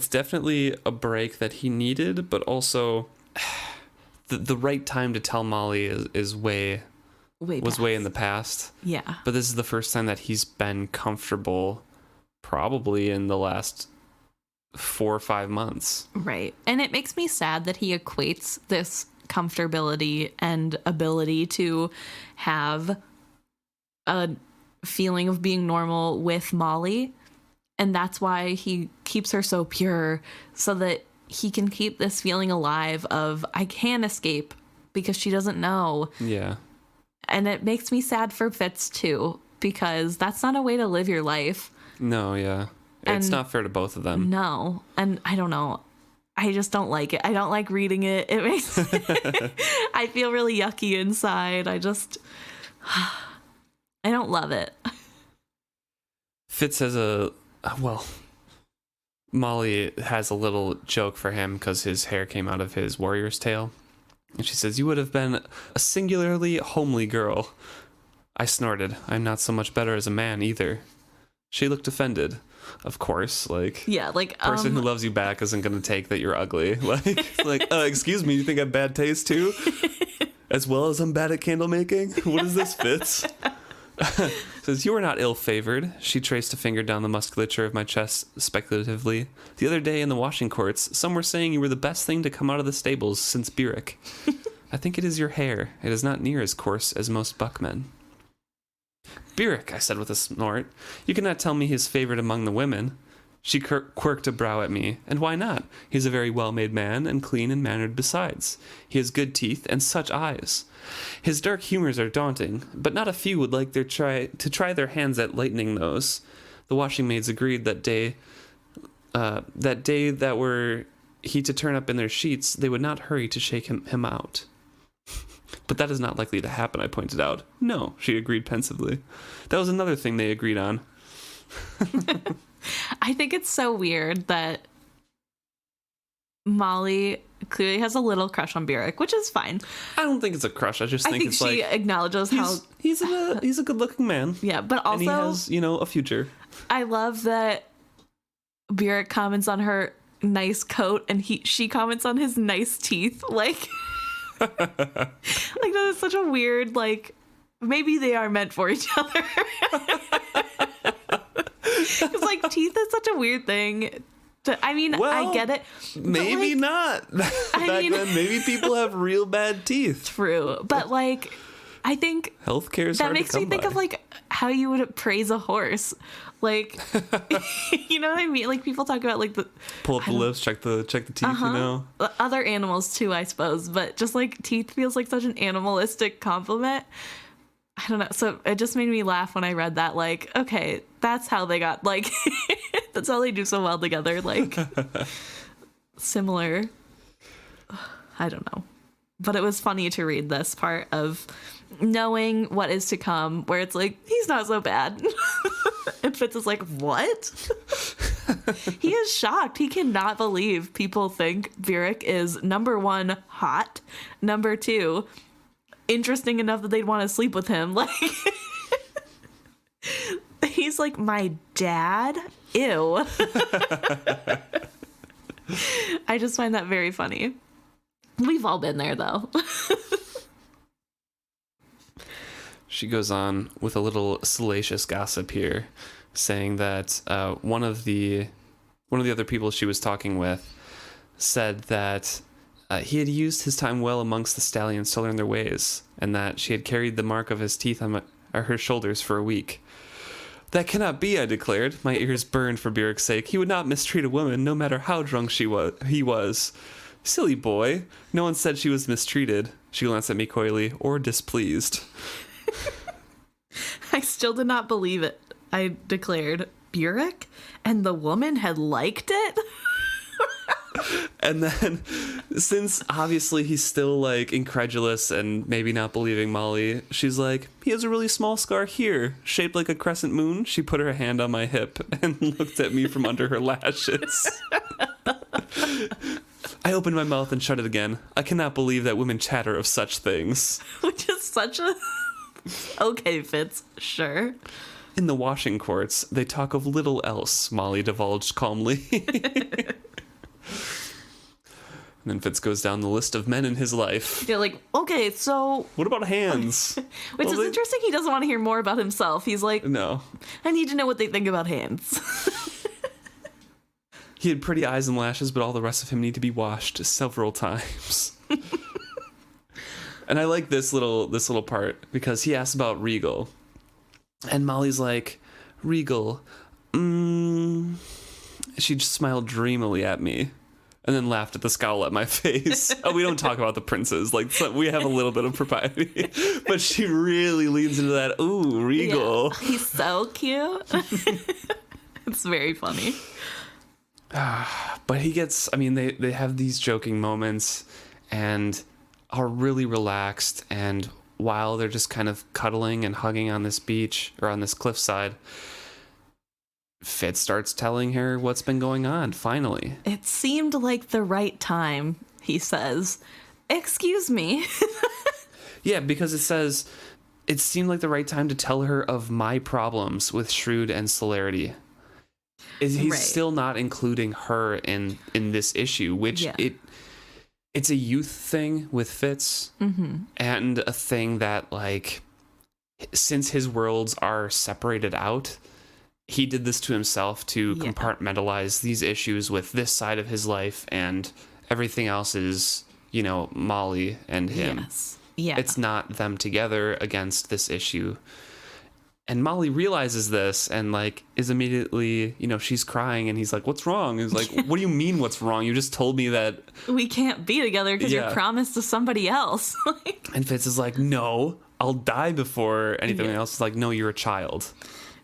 definitely a break that he needed, but also the right time to tell Molly is way in the past. Yeah. But this is the first time that he's been comfortable probably in the last 4 or 5 months. Right. And it makes me sad that he equates this comfortability and ability to have a feeling of being normal with Molly. And that's why he keeps her so pure, so that he can keep this feeling alive of, I can escape, because she doesn't know. Yeah. And it makes me sad for Fitz too, because that's not a way to live your life. No, yeah. It's And- not fair to both of them. No. And I don't know. I just don't like it. I don't like reading it. It makes I feel really yucky inside. I don't love it. Fitz has Molly has a little joke for him because his hair came out of his warrior's tail. And she says, "You would have been a singularly homely girl." I snorted. "I'm not so much better as a man either." She looked offended. Of course, like, Yeah, like person who loves you back isn't going to take that you're ugly. Excuse me, you think I have bad taste too? As well as I'm bad at candle making? What is this, Fitz? Says, "You are not ill-favored." She traced a finger down the musculature of my chest speculatively. "The other day in the washing courts, some were saying you were the best thing to come out of the stables since Burek. I think it is your hair. It is not near as coarse as most buckmen." "Burek," I said with a snort. "You cannot tell me he is favored among the women." She quirked a brow at me. "And why not? He is a very well-made man, and clean and mannered besides. He has good teeth, and such eyes. His dark humors are daunting, but not a few would like to try their hands at lightening those." The washing maids agreed that that were he to turn up in their sheets, they would not hurry to shake him out. "But that is not likely to happen," I pointed out. "No," she agreed pensively. That was another thing they agreed on. I think it's so weird that Molly clearly has a little crush on Burek, which is fine. I don't think it's a crush. I just think it's she like acknowledges how he's a good-looking man. yeah, but also And he has, a future. I love that Burek comments on her nice coat and she comments on his nice teeth. Like that is such a weird, like, maybe they are meant for each other. Because like teeth is such a weird thing. I get it. Maybe not. Back then, maybe people have real bad teeth. True, but like, I think healthcare is that hard makes to come me think by. of like how you would praise a horse. Like, you know what I mean? Like people talk about like the pull up the lips, check the teeth. Other animals too, I suppose. But just like teeth feels like such an animalistic compliment. I don't know. So it just made me laugh when I read that. Like, okay, that's how they got, like, that's how they do so well together. Like, similar. I don't know. But it was funny to read this part of knowing what is to come, where it's like, he's not so bad. And Fitz is like, what? He is shocked. He cannot believe people think Burek is, number one, hot, number two, interesting enough that they'd want to sleep with him. Like, he's like, my dad? Ew. I just find that very funny. We've all been there, though. She goes on with a little salacious gossip here, saying that one of the other people she was talking with said that he had used his time well amongst the stallions to learn their ways, and that she had carried the mark of his teeth on her shoulders for a week. "That cannot be," I declared. My ears burned for Burek's sake. "He would not mistreat a woman, no matter how drunk he was. Silly boy. No one said she was mistreated." She glanced at me coyly, "or displeased." I still did not believe it. I declared, Burek? And the woman had liked it? And then, since obviously he's still like incredulous and maybe not believing Molly, she's like, "He has a really small scar here, shaped like a crescent moon." She put her hand on my hip and looked at me from under her lashes. I opened my mouth and shut it again. I cannot believe that women chatter of such things. Which is such a... Okay, Fitz, sure. "In the washing courts, they talk of little else," Molly divulged calmly. And then Fitz goes down the list of men in his life. You're like, okay, so... What about hands? Which is interesting. He doesn't want to hear more about himself. He's like, no. I need to know what they think about hands. He had pretty eyes and lashes, but all the rest of him need to be washed several times. And I like this little part because he asks about Regal. And Molly's like, "Regal, She just smiled dreamily at me. and then laughed at the scowl at my face. Oh, we don't talk about the princes. Like, so we have a little bit of propriety. But she really leans into that, ooh, regal. Yeah. He's so cute. It's very funny. But he gets, I mean, they have these joking moments and are really relaxed. And while they're just kind of cuddling and hugging on this beach or on this cliffside, Fitz starts telling her what's been going on, finally. It seemed like the right time, he says. Excuse me. Yeah, because it seemed like the right time to tell her of my problems with Shrewd and Celerity. He's still not including her in this issue, which it's a youth thing with Fitz, and a thing that, like, since his worlds are separated out, he did this to himself to compartmentalize these issues with this side of his life, and everything else is, you know, Molly and him. Yes. Yeah. It's not them together against this issue. And Molly realizes this and, like, is immediately, you know, she's crying and he's like, what's wrong? He's like, what do you mean what's wrong? You just told me that we can't be together because you're promised to somebody else. And Fitz is like, no, I'll die before anything else. Is like, no, you're a child.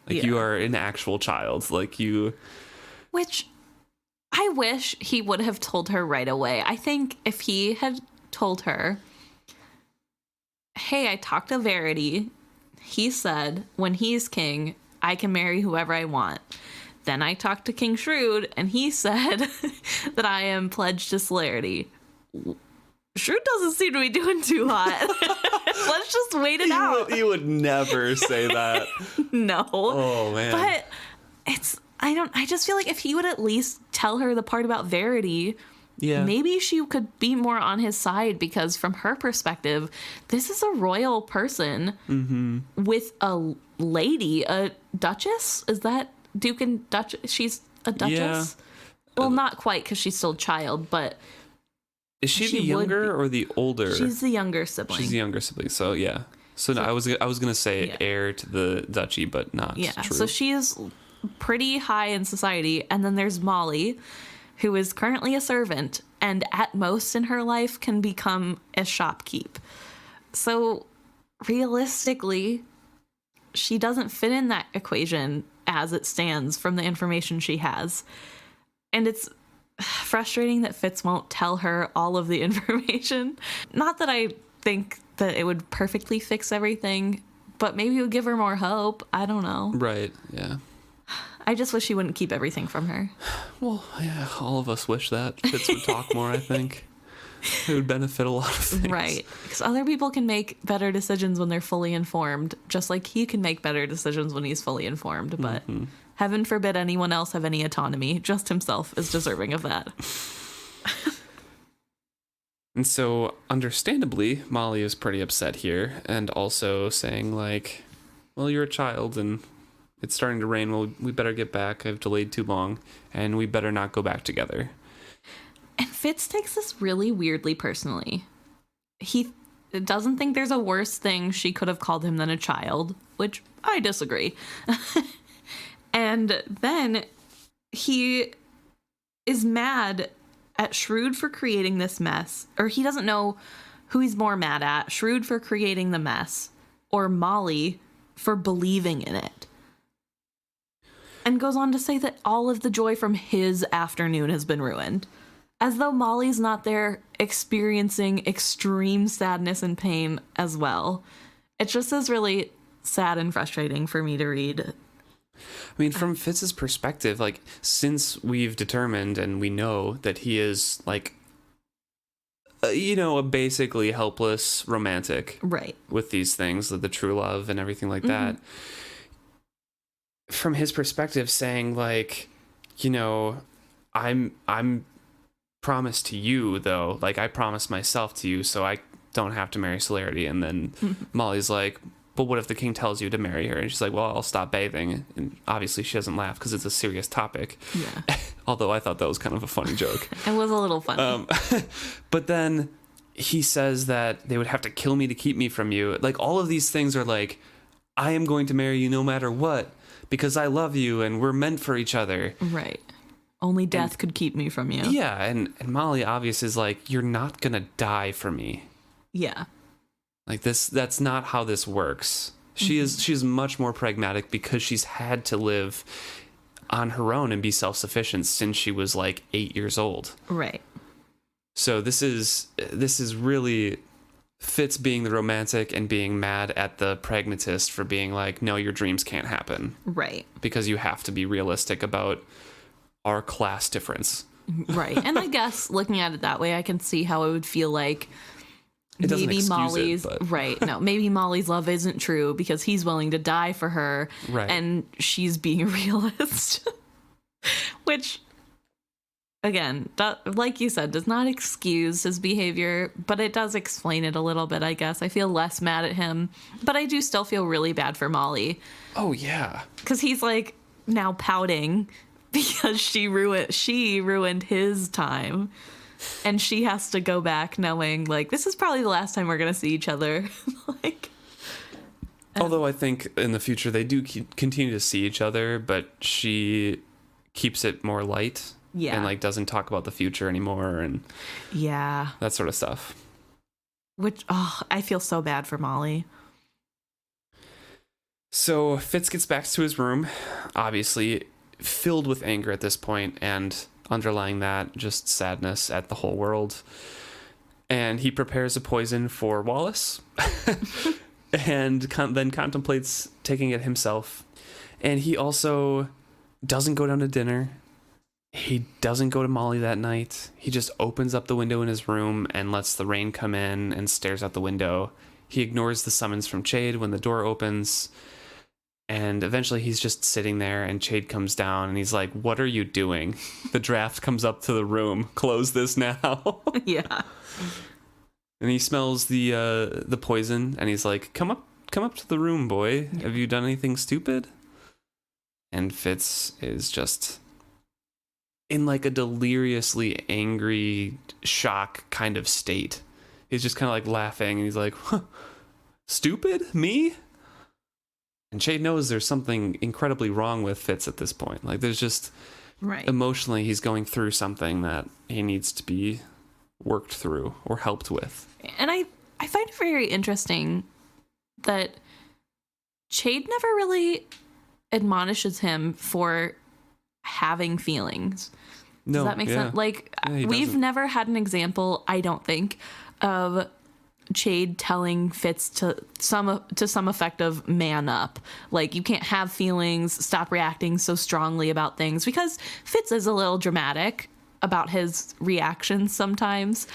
Like, you are an actual child. Like, you... Which I wish he would have told her right away. I think if he had told her, hey, I talked to Verity. He said, when he's king, I can marry whoever I want. Then I talked to King Shrewd, and he said that I am pledged to Celerity. Shrewd doesn't seem to be doing too hot. Let's just wait it out. He would never say that. No. Oh, man. But I just feel like if he would at least tell her the part about Verity, maybe she could be more on his side, because from her perspective, this is a royal person with a lady, a duchess. Is that Duke and Duchess? She's a duchess? Yeah. Well, not quite, because she's still a child, but... Is she the younger or the older? She's the younger sibling. She's the younger sibling, so yeah. So no, I was gonna say heir to the duchy, but not true. So she is pretty high in society, and then there's Molly, who is currently a servant, and at most in her life can become a shopkeep. So realistically, she doesn't fit in that equation as it stands from the information she has. And it's frustrating that Fitz won't tell her all of the information. Not that I think that it would perfectly fix everything, but maybe it would give her more hope. I don't know. Right, yeah. I just wish he wouldn't keep everything from her. Well, yeah, all of us wish that. Fitz would talk more, I think. It would benefit a lot of things. Right. Because other people can make better decisions when they're fully informed, just like he can make better decisions when he's fully informed. But heaven forbid anyone else have any autonomy. Just himself is deserving of that. And so, understandably, Molly is pretty upset here, and also saying, like, well, you're a child, and it's starting to rain. Well, we better get back. I've delayed too long, and we better not go back together. And Fitz takes this really weirdly personally. He doesn't think there's a worse thing she could have called him than a child, which I disagree. And then he is mad at Shrewd for creating this mess. Or he doesn't know who he's more mad at, Shrewd for creating the mess, or Molly for believing in it. And goes on to say that all of the joy from his afternoon has been ruined. As though Molly's not there experiencing extreme sadness and pain as well. It just is really sad and frustrating for me to read. I mean, from Fitz's perspective, like, since we've determined and we know that he is, like, a basically helpless romantic. Right. With these things, the true love and everything like that. From his perspective, saying, like, I'm promised to you, though, like, I promised myself to you, so I don't have to marry Celerity. And then Molly's like, but what if the king tells you to marry her? And she's like, well, I'll stop bathing. And obviously she doesn't laugh because it's a serious topic. Yeah. Although I thought that was kind of a funny joke. It was a little funny. But then he says that they would have to kill me to keep me from you. Like, all of these things are like, I am going to marry you no matter what, because I love you and we're meant for each other. Right. Only death could keep me from you. Yeah, and Molly obvious is like, you're not gonna die for me. Yeah. Like that's not how this works. She's much more pragmatic because she's had to live on her own and be self-sufficient since she was like 8 years old. Right. So this is really Fitz being the romantic and being mad at the pragmatist for being like, no, your dreams can't happen. Right. Because you have to be realistic about our class difference. Right. And I guess looking at it that way, I can see how it would feel like it doesn't maybe excuse Molly's it, but... right. No, maybe Molly's love isn't true because he's willing to die for her. Right. And she's being a realist. Which, again, like you said, does not excuse his behavior, but it does explain it a little bit, I guess. I feel less mad at him, but I do still feel really bad for Molly. Oh, yeah. Because he's like now pouting because she ruined his time. And she has to go back knowing, like, this is probably the last time we're going to see each other. Like, although I think in the future they do continue to see each other, but she keeps it more light. Yeah. And, like, doesn't talk about the future anymore and yeah, that sort of stuff. Which, I feel so bad for Molly. So Fitz gets back to his room, obviously filled with anger at this point, and underlying that, just sadness at the whole world. And he prepares a poison for Wallace and then contemplates taking it himself. And he also doesn't go down to dinner. He doesn't go to Molly that night. He just opens up the window in his room and lets the rain come in and stares out the window. He ignores the summons from Chade when the door opens. And eventually he's just sitting there and Chade comes down and he's like, what are you doing? The draft comes up to the room. Close this now. Yeah. And he smells the poison and he's like, come up to the room, boy. Have you done anything stupid? And Fitz is just in like a deliriously angry shock kind of state. He's just kind of like laughing and he's like, huh, stupid? Me? And Chade knows there's something incredibly wrong with Fitz at this point. Like, there's just... Right. Emotionally, he's going through something that he needs to be worked through or helped with. And I find it very interesting that Chade never really admonishes him for having feelings. No, Does that make sense? Like, we've never had an example, I don't think, of Chade telling Fitz to some effect of man up. Like, you can't have feelings, stop reacting so strongly about things, because Fitz is a little dramatic about his reactions sometimes.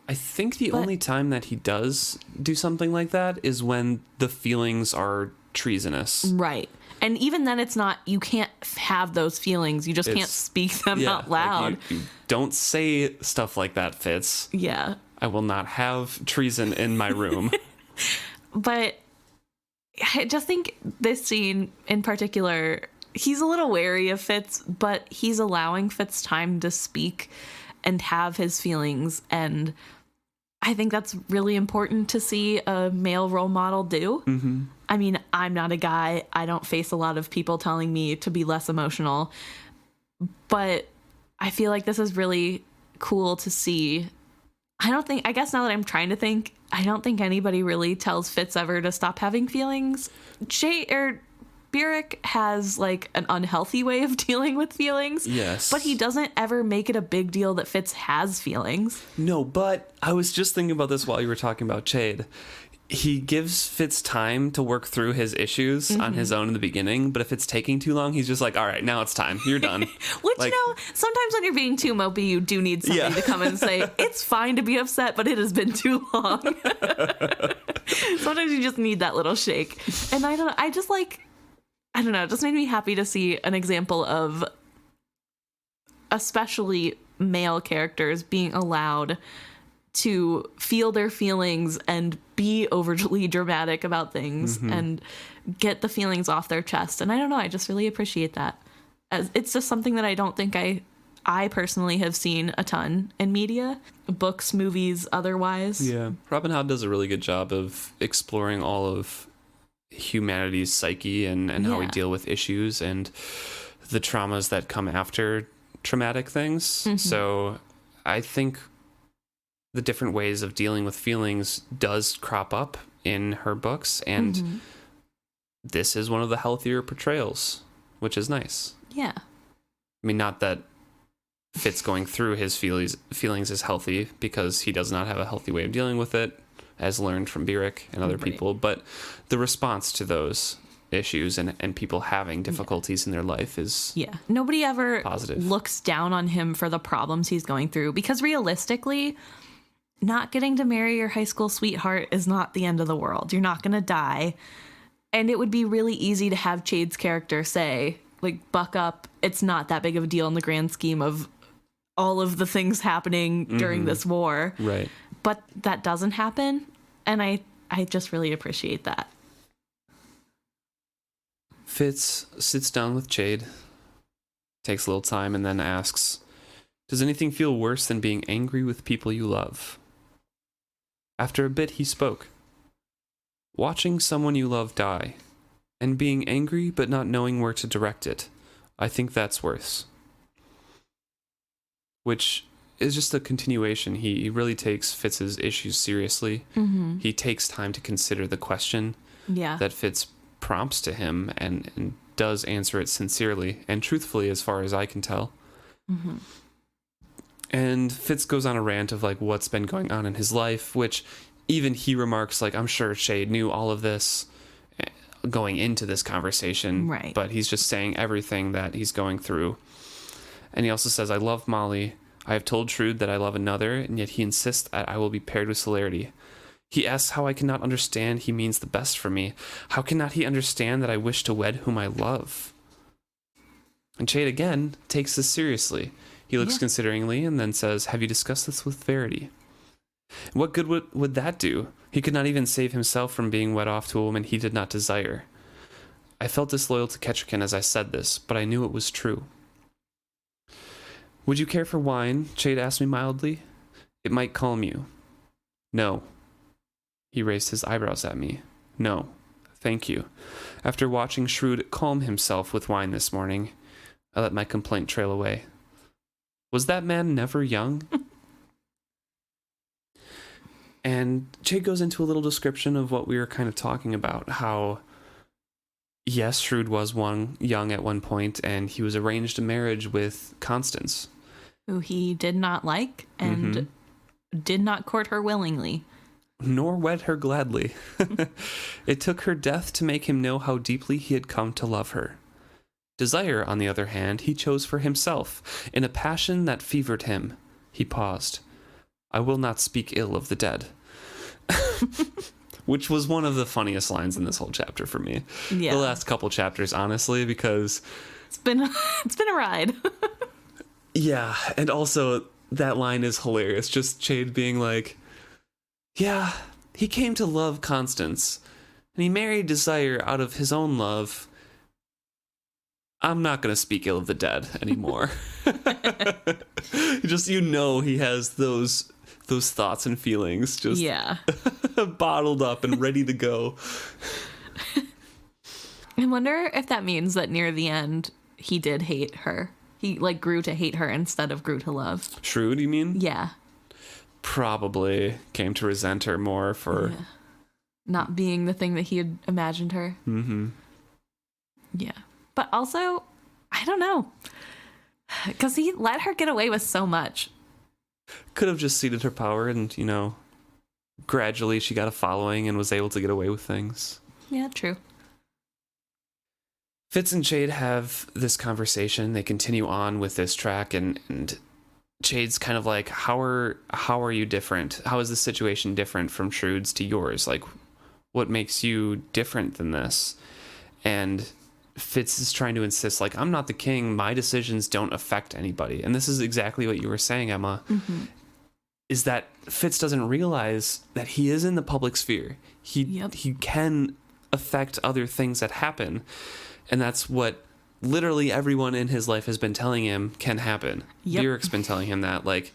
I think the only time that he does do something like that is when the feelings are treasonous. Right. And even then it's not, you can't have those feelings. You just can't speak them out loud. Like you don't say stuff like that, Fitz. Yeah. I will not have treason in my room. But I just think this scene in particular, he's a little wary of Fitz, but he's allowing Fitz time to speak and have his feelings. And I think that's really important to see a male role model do. Mm-hmm. I mean, I'm not a guy. I don't face a lot of people telling me to be less emotional. But I feel like this is really cool to see. I guess now that I'm trying to think, I don't think anybody really tells Fitz ever to stop having feelings. Beric has like an unhealthy way of dealing with feelings. Yes. But he doesn't ever make it a big deal that Fitz has feelings. No, but I was just thinking about this while you were talking about Chade. He gives Fitz time to work through his issues on his own in the beginning, but if it's taking too long, he's just like, all right, now it's time. You're done. Which, like, sometimes when you're being too mopey, you do need somebody to come in and say, it's fine to be upset, but it has been too long. Sometimes you just need that little shake. And it just made me happy to see an example of especially male characters being allowed to feel their feelings and be overly dramatic about things and get the feelings off their chest. And I don't know, I just really appreciate that. It's just something that I don't think I personally have seen a ton in media, books, movies, otherwise. Yeah. Robin Hobb does a really good job of exploring all of humanity's psyche and how we deal with issues and the traumas that come after traumatic things. So I think the different ways of dealing with feelings does crop up in her books, and this is one of the healthier portrayals, which is nice. Yeah. I mean, not that Fitz going through his feelings is healthy, because he does not have a healthy way of dealing with it, as learned from Beric and other people, but the response to those issues and people having difficulties in their life is nobody ever positive. Looks down on him for the problems he's going through, because realistically, not getting to marry your high school sweetheart is not the end of the world. You're not going to die. And it would be really easy to have Chade's character say, like, buck up. It's not that big of a deal in the grand scheme of all of the things happening during this war. Right. But that doesn't happen. And I just really appreciate that. Fitz sits down with Chade, takes a little time, and then asks, "Does anything feel worse than being angry with people you love?" After a bit, he spoke. "Watching someone you love die, and being angry but not knowing where to direct it, I think that's worse." Which is just a continuation. He really takes Fitz's issues seriously. He takes time to consider the question that Fitz prompts to him, and does answer it sincerely and truthfully, as far as I can tell. And Fitz goes on a rant of like what's been going on in his life, which even he remarks like, I'm sure Chade knew all of this going into this conversation, right? But he's just saying everything that he's going through. And he also says, "I love Molly. I have told Shrewd that I love another, and yet he insists that I will be paired with Celerity. He asks how I cannot understand he means the best for me. How cannot he understand that I wish to wed whom I love?" And Chade again takes this seriously. He looks consideringly and then says, "Have you discussed this with Verity?" What good would that do? He could not even save himself from being wed off to a woman he did not desire. I felt disloyal to Ketchikan as I said this, but I knew it was true. "Would you care for wine?" Chade asked me mildly. "It might calm you." "No." He raised his eyebrows at me. "No, thank you. After watching Shrewd calm himself with wine this morning, I let my complaint trail away. Was that man never young?" And Chade goes into a little description of what we were kind of talking about, how, yes, Shrewd was young at one point, and he was arranged a marriage with Constance, who he did not like and did not court her willingly. Nor wed her gladly. It took her death to make him know how deeply he had come to love her. Desire, on the other hand, he chose for himself, in a passion that fevered him. He paused. "I will not speak ill of the dead." Which was one of the funniest lines in this whole chapter for me. The last couple chapters, honestly, because it's been a ride. Yeah, and also that line is hilarious. Just Chade being like, "Yeah, he came to love Constance, and he married Desire out of his own love. I'm not going to speak ill of the dead anymore." Just, he has those thoughts and feelings just bottled up and ready to go. I wonder if that means that near the end he did hate her. He grew to hate her instead of grew to love. Shrewd, you mean? Yeah. Probably came to resent her more for not being the thing that he had imagined her. Yeah. But also, I don't know. Because he let her get away with so much. Could have just ceded her power and, gradually she got a following and was able to get away with things. Yeah, true. Fitz and Chade have this conversation. They continue on with this track, and Chade's kind of like, how are you different? How is the situation different from Shrewd's to yours? Like, what makes you different than this? And Fitz is trying to insist, like, I'm not the king. My decisions don't affect anybody. And this is exactly what you were saying, Emma, is that Fitz doesn't realize that he is in the public sphere. He can affect other things that happen. And that's what literally everyone in his life has been telling him can happen. Beric's been telling him that, like,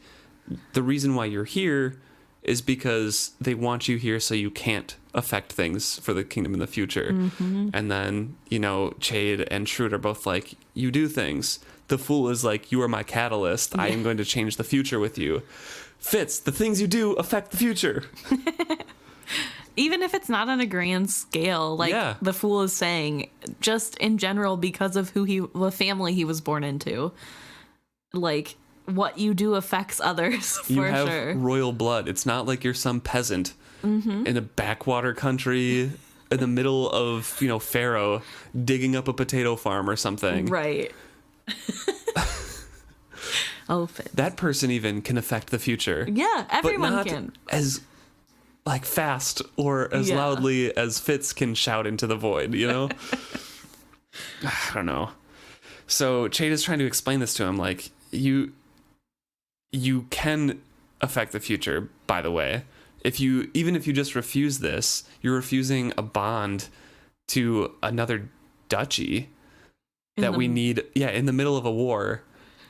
the reason why you're here is because they want you here so you can't affect things for the kingdom in the future. And then, Chade and Shrewd are both like, you do things. The fool is like, you are my catalyst. I am going to change the future with you. Fitz, the things you do affect the future. Even if it's not on a grand scale, like the fool is saying, just in general, because of the family he was born into, like, what you do affects others for you have sure. royal blood. It's not like you're some peasant in a backwater country in the middle of, Pharaoh digging up a potato farm or something. Right. Oh, Fitz. That person even can affect the future. Yeah, everyone but not can. As fast or as loudly as Fitz can shout into the void, I don't know. So Chade is trying to explain this to him, like, you can affect the future, by the way. Even if you just refuse this, you're refusing a bond to another duchy that we need in the middle of a war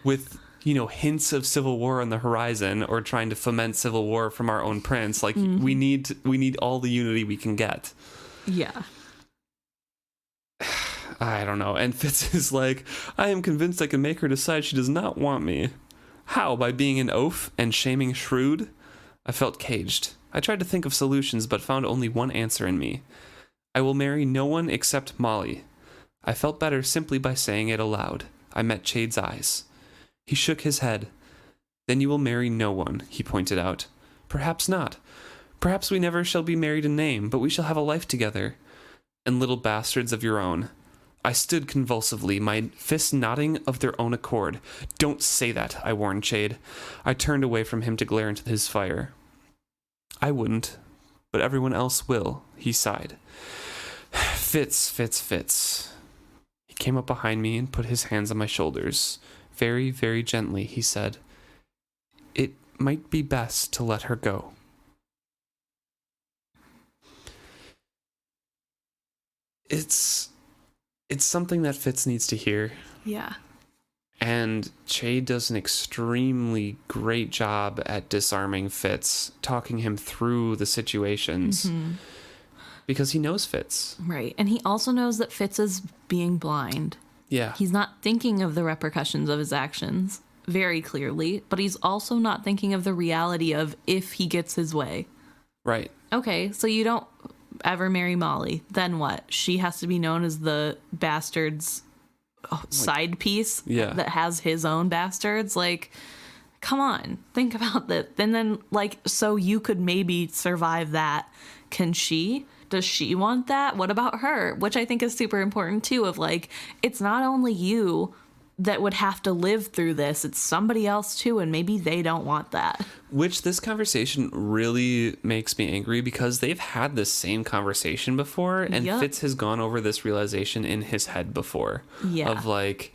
with hints of civil war on the horizon, or trying to foment civil war from our own prince. Like, we need all the unity we can get. Yeah. I don't know. And Fitz is like, I am convinced I can make her decide she does not want me. How? By being an oaf and shaming shrewd? I felt caged. I tried to think of solutions, but found only one answer in me. I will marry no one except Molly. I felt better simply by saying it aloud. I met Chade's eyes. He shook his head. Then you will marry no one, he pointed out. Perhaps not. Perhaps we never shall be married in name, but we shall have a life together. And little bastards of your own. I stood convulsively, my fists nodding of their own accord. Don't say that, I warned Chade. I turned away from him to glare into his fire. I wouldn't, but everyone else will, he sighed. Fitz. He came up behind me and put his hands on my shoulders. Very, very gently, he said, it might be best to let her go. It's something that Fitz needs to hear. Yeah. And Chade does an extremely great job at disarming Fitz, talking him through the situations. Because he knows Fitz. Right. And he also knows that Fitz is being blind. Yeah. He's not thinking of the repercussions of his actions very clearly, but he's also not thinking of the reality of if he gets his way. Right. Okay, so you don't ever marry Molly. Then what? She has to be known as the bastard's side piece that has his own bastards. Like, come on, think about that. And then, like, so you could maybe survive that. Can she? Does she want that? What about her? Which I think is super important too, of like, it's not only you that would have to live through this, it's somebody else too, and maybe they don't want that. Which this conversation really makes me angry, because they've had this same conversation before, and Fitz has gone over this realization in his head before. Yeah. Of like,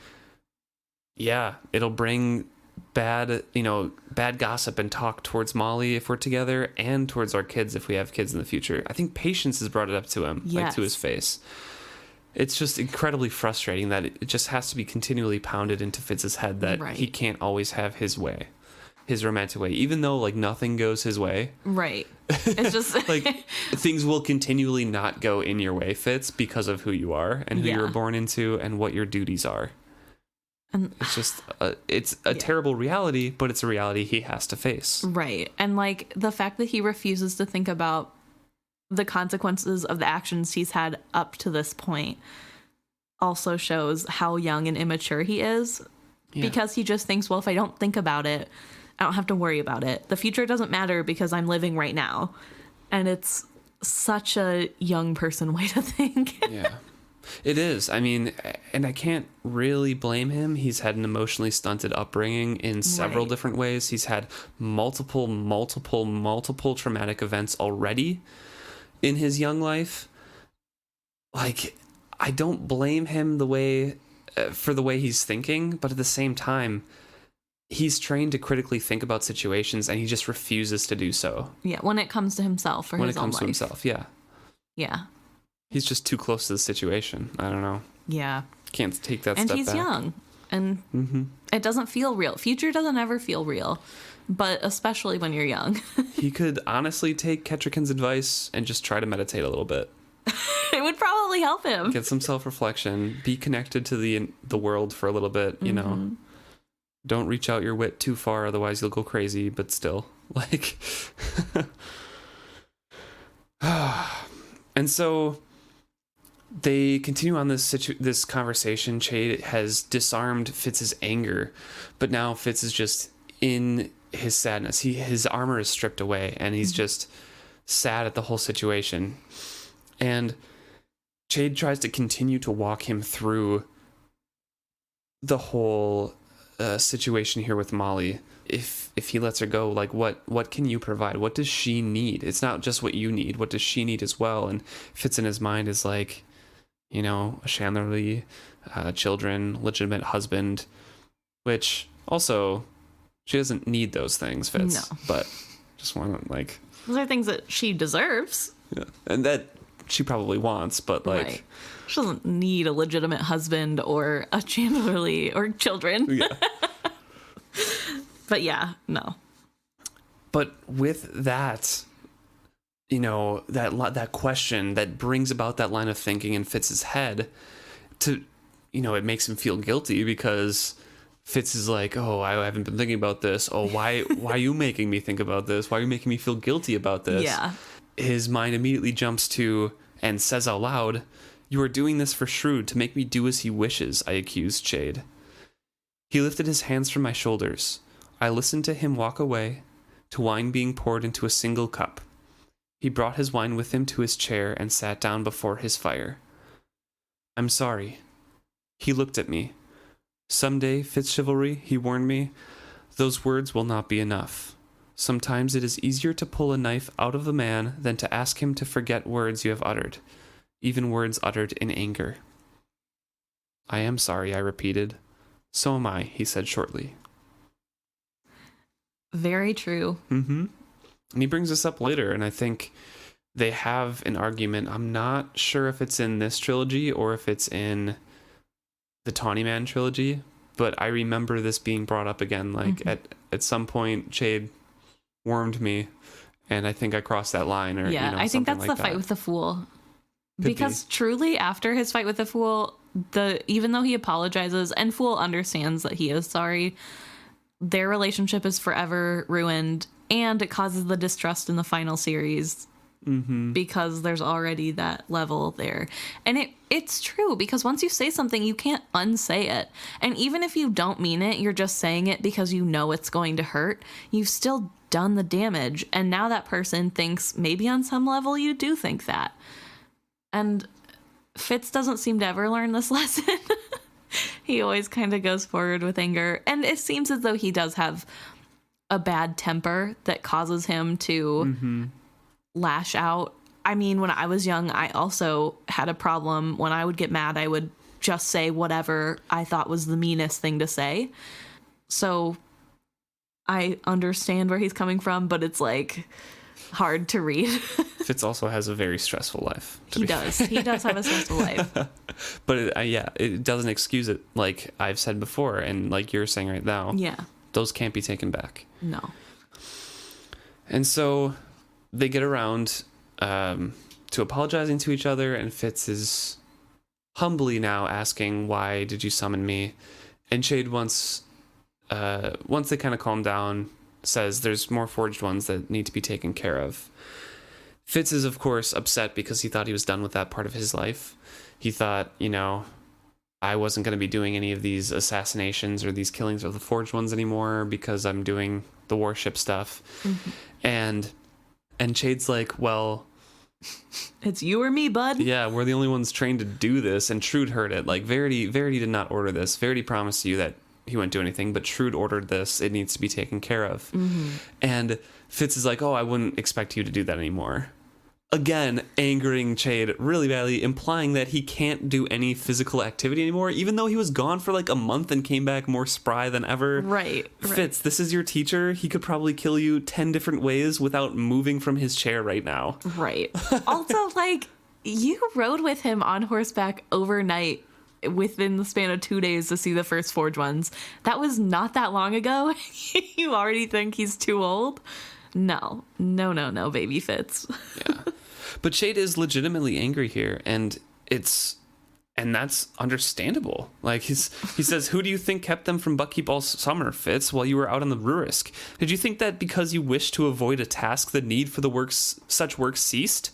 it'll bring bad gossip and talk towards Molly if we're together, and towards our kids if we have kids in the future. I think Patience has brought it up to him, like to his face. It's just incredibly frustrating that it just has to be continually pounded into Fitz's head that he can't always have his way, his romantic way, even though like nothing goes his way. Right. It's just like things will continually not go in your way, Fitz, because of who you are and who you were born into and what your duties are. And it's just it's a terrible reality, but it's a reality he has to face. Right. And like the fact that he refuses to think about the consequences of the actions he's had up to this point also shows how young and immature he is, because he just thinks, well, if I don't think about it, I don't have to worry about it. The future doesn't matter because I'm living right now. And it's such a young person way to think. Yeah, it is. I mean, and I can't really blame him. He's had an emotionally stunted upbringing in several different ways. He's had multiple traumatic events already in his young life. Like, I don't blame him for the way he's thinking, but at the same time, he's trained to critically think about situations, and he just refuses to do so. Yeah, when it comes to himself or his own life. When it comes to himself, yeah. Yeah. He's just too close to the situation. I don't know. Yeah. Can't take that step back. And he's young, and it doesn't feel real. Future doesn't ever feel real. But especially when you're young. He could honestly take Kettrick's advice and just try to meditate a little bit. would probably help him. Get some self-reflection. Be connected to the world for a little bit, you know. Don't reach out your wit too far, otherwise you'll go crazy, but still. Like... And so they continue on this conversation. Chade has disarmed Fitz's anger, but now Fitz is just in his sadness. His armor is stripped away, and he's just sad at the whole situation. And Chade tries to continue to walk him through the whole situation here with Molly. If he lets her go, like what can you provide? What does she need? It's not just what you need. What does she need as well? And Fitz in his mind is like, you know, a Chandlerly, children, legitimate husband, which also she doesn't need those things, Fitz. No. But just want to like... Those are things that she deserves. Yeah. And that she probably wants, but like... Right. She doesn't need a legitimate husband or a Chandlerly or children. Yeah. But yeah, no. But with that, you know, that question that brings about that line of thinking in Fitz's head, to, you know, it makes him feel guilty because Fitz is like, oh, I haven't been thinking about this. Oh, why are you making me think about this? Why are you making me feel guilty about this? Yeah. His mind immediately jumps to and says out loud, you are doing this for Shrewd to make me do as he wishes, I accused Chade. He lifted his hands from my shoulders. I listened to him walk away, to wine being poured into a single cup. He brought his wine with him to his chair and sat down before his fire. I'm sorry. He looked at me. Someday, FitzChivalry, he warned me, those words will not be enough. Sometimes it is easier to pull a knife out of the man than to ask him to forget words you have uttered, even words uttered in anger. I am sorry, I repeated. So am I, he said shortly. Very true. Mm-hmm. And he brings this up later, and I think they have an argument. I'm not sure if it's in this trilogy or if it's in the Tawny Man trilogy, but I remember this being brought up again. Like at some point, Chade warmed me, and I think I crossed that line. Or yeah, you know, I think that's like the fight with the Fool. Because be. Truly, after his fight with the Fool, even though he apologizes and Fool understands that he is sorry, their relationship is forever ruined, and it causes the distrust in the final series because there's already that level there. And it's true, because once you say something, you can't unsay it. And even if you don't mean it, you're just saying it because you know it's going to hurt, you've still done the damage. And now that person thinks maybe on some level you do think that. And Fitz doesn't seem to ever learn this lesson. He always kind of goes forward with anger. And it seems as though he does have a bad temper that causes him to lash out. I mean, when I was young, I also had a problem. When I would get mad, I would just say whatever I thought was the meanest thing to say. So I understand where he's coming from, but it's like hard to read. Fitz also has a very stressful life. He does. He does have a stressful life. But it doesn't excuse it, like I've said before, and like you're saying right now. Yeah. Those can't be taken back. No. And so they get around to apologizing to each other, and Fitz is humbly now asking, why did you summon me? And Chade, once they kind of calm down, says there's more forged ones that need to be taken care of. Fitz is, of course, upset because he thought he was done with that part of his life. He thought, you know, I wasn't going to be doing any of these assassinations or these killings of the forged ones anymore because I'm doing the warship stuff. And Chade's like, well, it's you or me, bud. Yeah, we're the only ones trained to do this. And Shrewd heard it. Like, Verity did not order this. Verity promised you that he wouldn't do anything, but Shrewd ordered this. It needs to be taken care of. And Fitz is like, oh, I wouldn't expect you to do that anymore. Again, angering Chade really badly, implying that he can't do any physical activity anymore, even though he was gone for like a month and came back more spry than ever. Right. Fitz, this is your teacher. He could probably kill you 10 different ways without moving from his chair right now. Right. Also, like, you rode with him on horseback overnight within the span of 2 days to see the first forged ones. That was not that long ago. You already think he's too old? No, baby Fitz. Yeah. But Chade is legitimately angry here, and that's understandable. Like he says, who do you think kept them from Buckkeep all summer, Fitz, while you were out on the Ruisk? Did you think that because you wished to avoid a task, the need for such work ceased?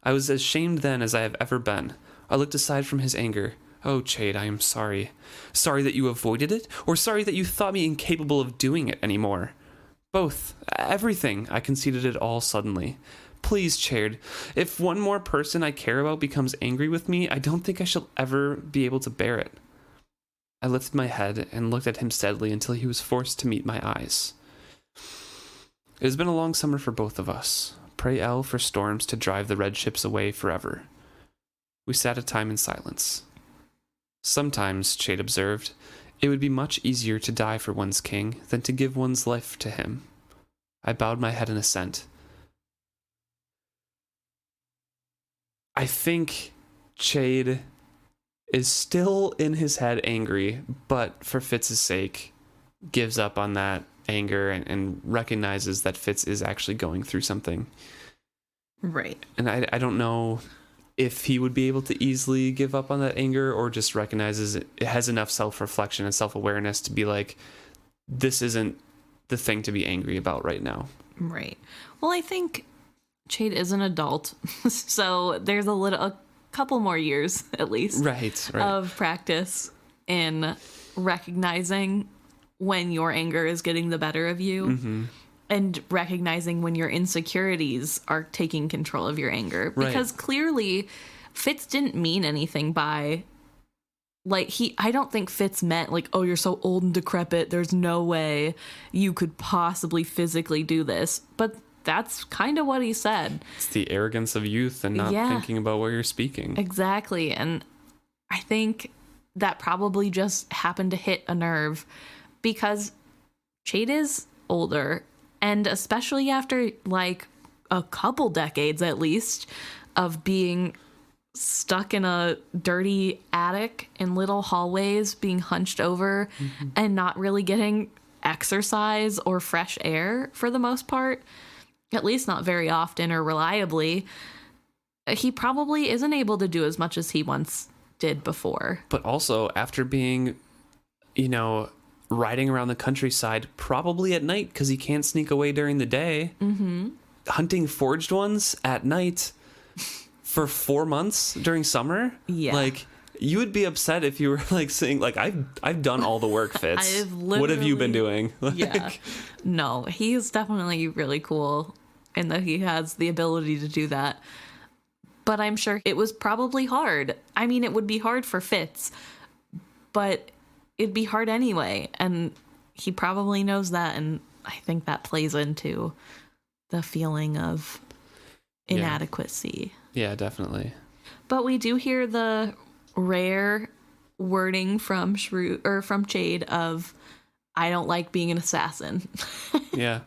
I was as shamed then as I have ever been. I looked aside from his anger. Oh, Chade, I am sorry. Sorry that you avoided it, or sorry that you thought me incapable of doing it anymore? Both. Everything. I conceded it all suddenly. Please, Chade, if one more person I care about becomes angry with me, I don't think I shall ever be able to bear it. I lifted my head and looked at him steadily until he was forced to meet my eyes. It has been a long summer for both of us. Pray El for storms to drive the red ships away forever. We sat a time in silence. Sometimes, Chade observed, it would be much easier to die for one's king than to give one's life to him. I bowed my head in assent. I think Chade is still in his head angry, but for Fitz's sake, gives up on that anger and recognizes that Fitz is actually going through something. Right. And I don't know if he would be able to easily give up on that anger, or just recognizes it has enough self-reflection and self-awareness to be like, this isn't the thing to be angry about right now. Right. Well, I think Chade is an adult, so there's a couple more years at least right. of practice in recognizing when your anger is getting the better of you, and recognizing when your insecurities are taking control of your anger. Because clearly Fitz didn't mean anything by, like, I don't think Fitz meant like, oh, you're so old and decrepit, there's no way you could possibly physically do this. But that's kind of what he said. It's the arrogance of youth and not thinking about what you're speaking. Exactly. And I think that probably just happened to hit a nerve, because Chade is older, and especially after like a couple decades at least of being stuck in a dirty attic in little hallways, being hunched over and not really getting exercise or fresh air for the most part, at least not very often or reliably, he probably isn't able to do as much as he once did before. But also after being, riding around the countryside, probably at night because he can't sneak away during the day, hunting forged ones at night for 4 months during summer. Yeah. Like, you would be upset if you were like saying, like, I've done all the work, Fitz. What have you been doing? Yeah. No, he's definitely really cool in that he has the ability to do that. But I'm sure it was probably hard. I mean, it would be hard for Fitz, but it'd be hard anyway. And he probably knows that. And I think that plays into the feeling of inadequacy. Yeah, definitely. But we do hear the rare wording from Chade of, I don't like being an assassin. Yeah.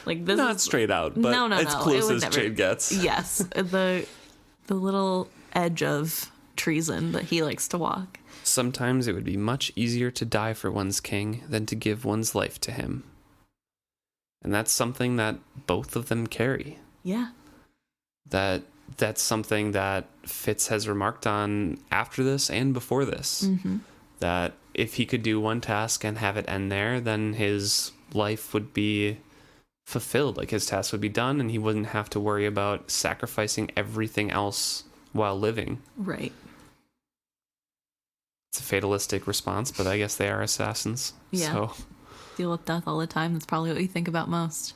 Like, this not is straight out, but no, it's close as Chade gets. Yes. The little edge of treason that he likes to walk. Sometimes it would be much easier to die for one's king than to give one's life to him. And that's something that both of them carry. Yeah. That's something that Fitz has remarked on after this and before this. That if he could do one task and have it end there, then his life would be fulfilled. Like, his task would be done and he wouldn't have to worry about sacrificing everything else while living. Right. It's a fatalistic response, but I guess they are assassins. Yeah. So. Deal with death all the time. That's probably what you think about most.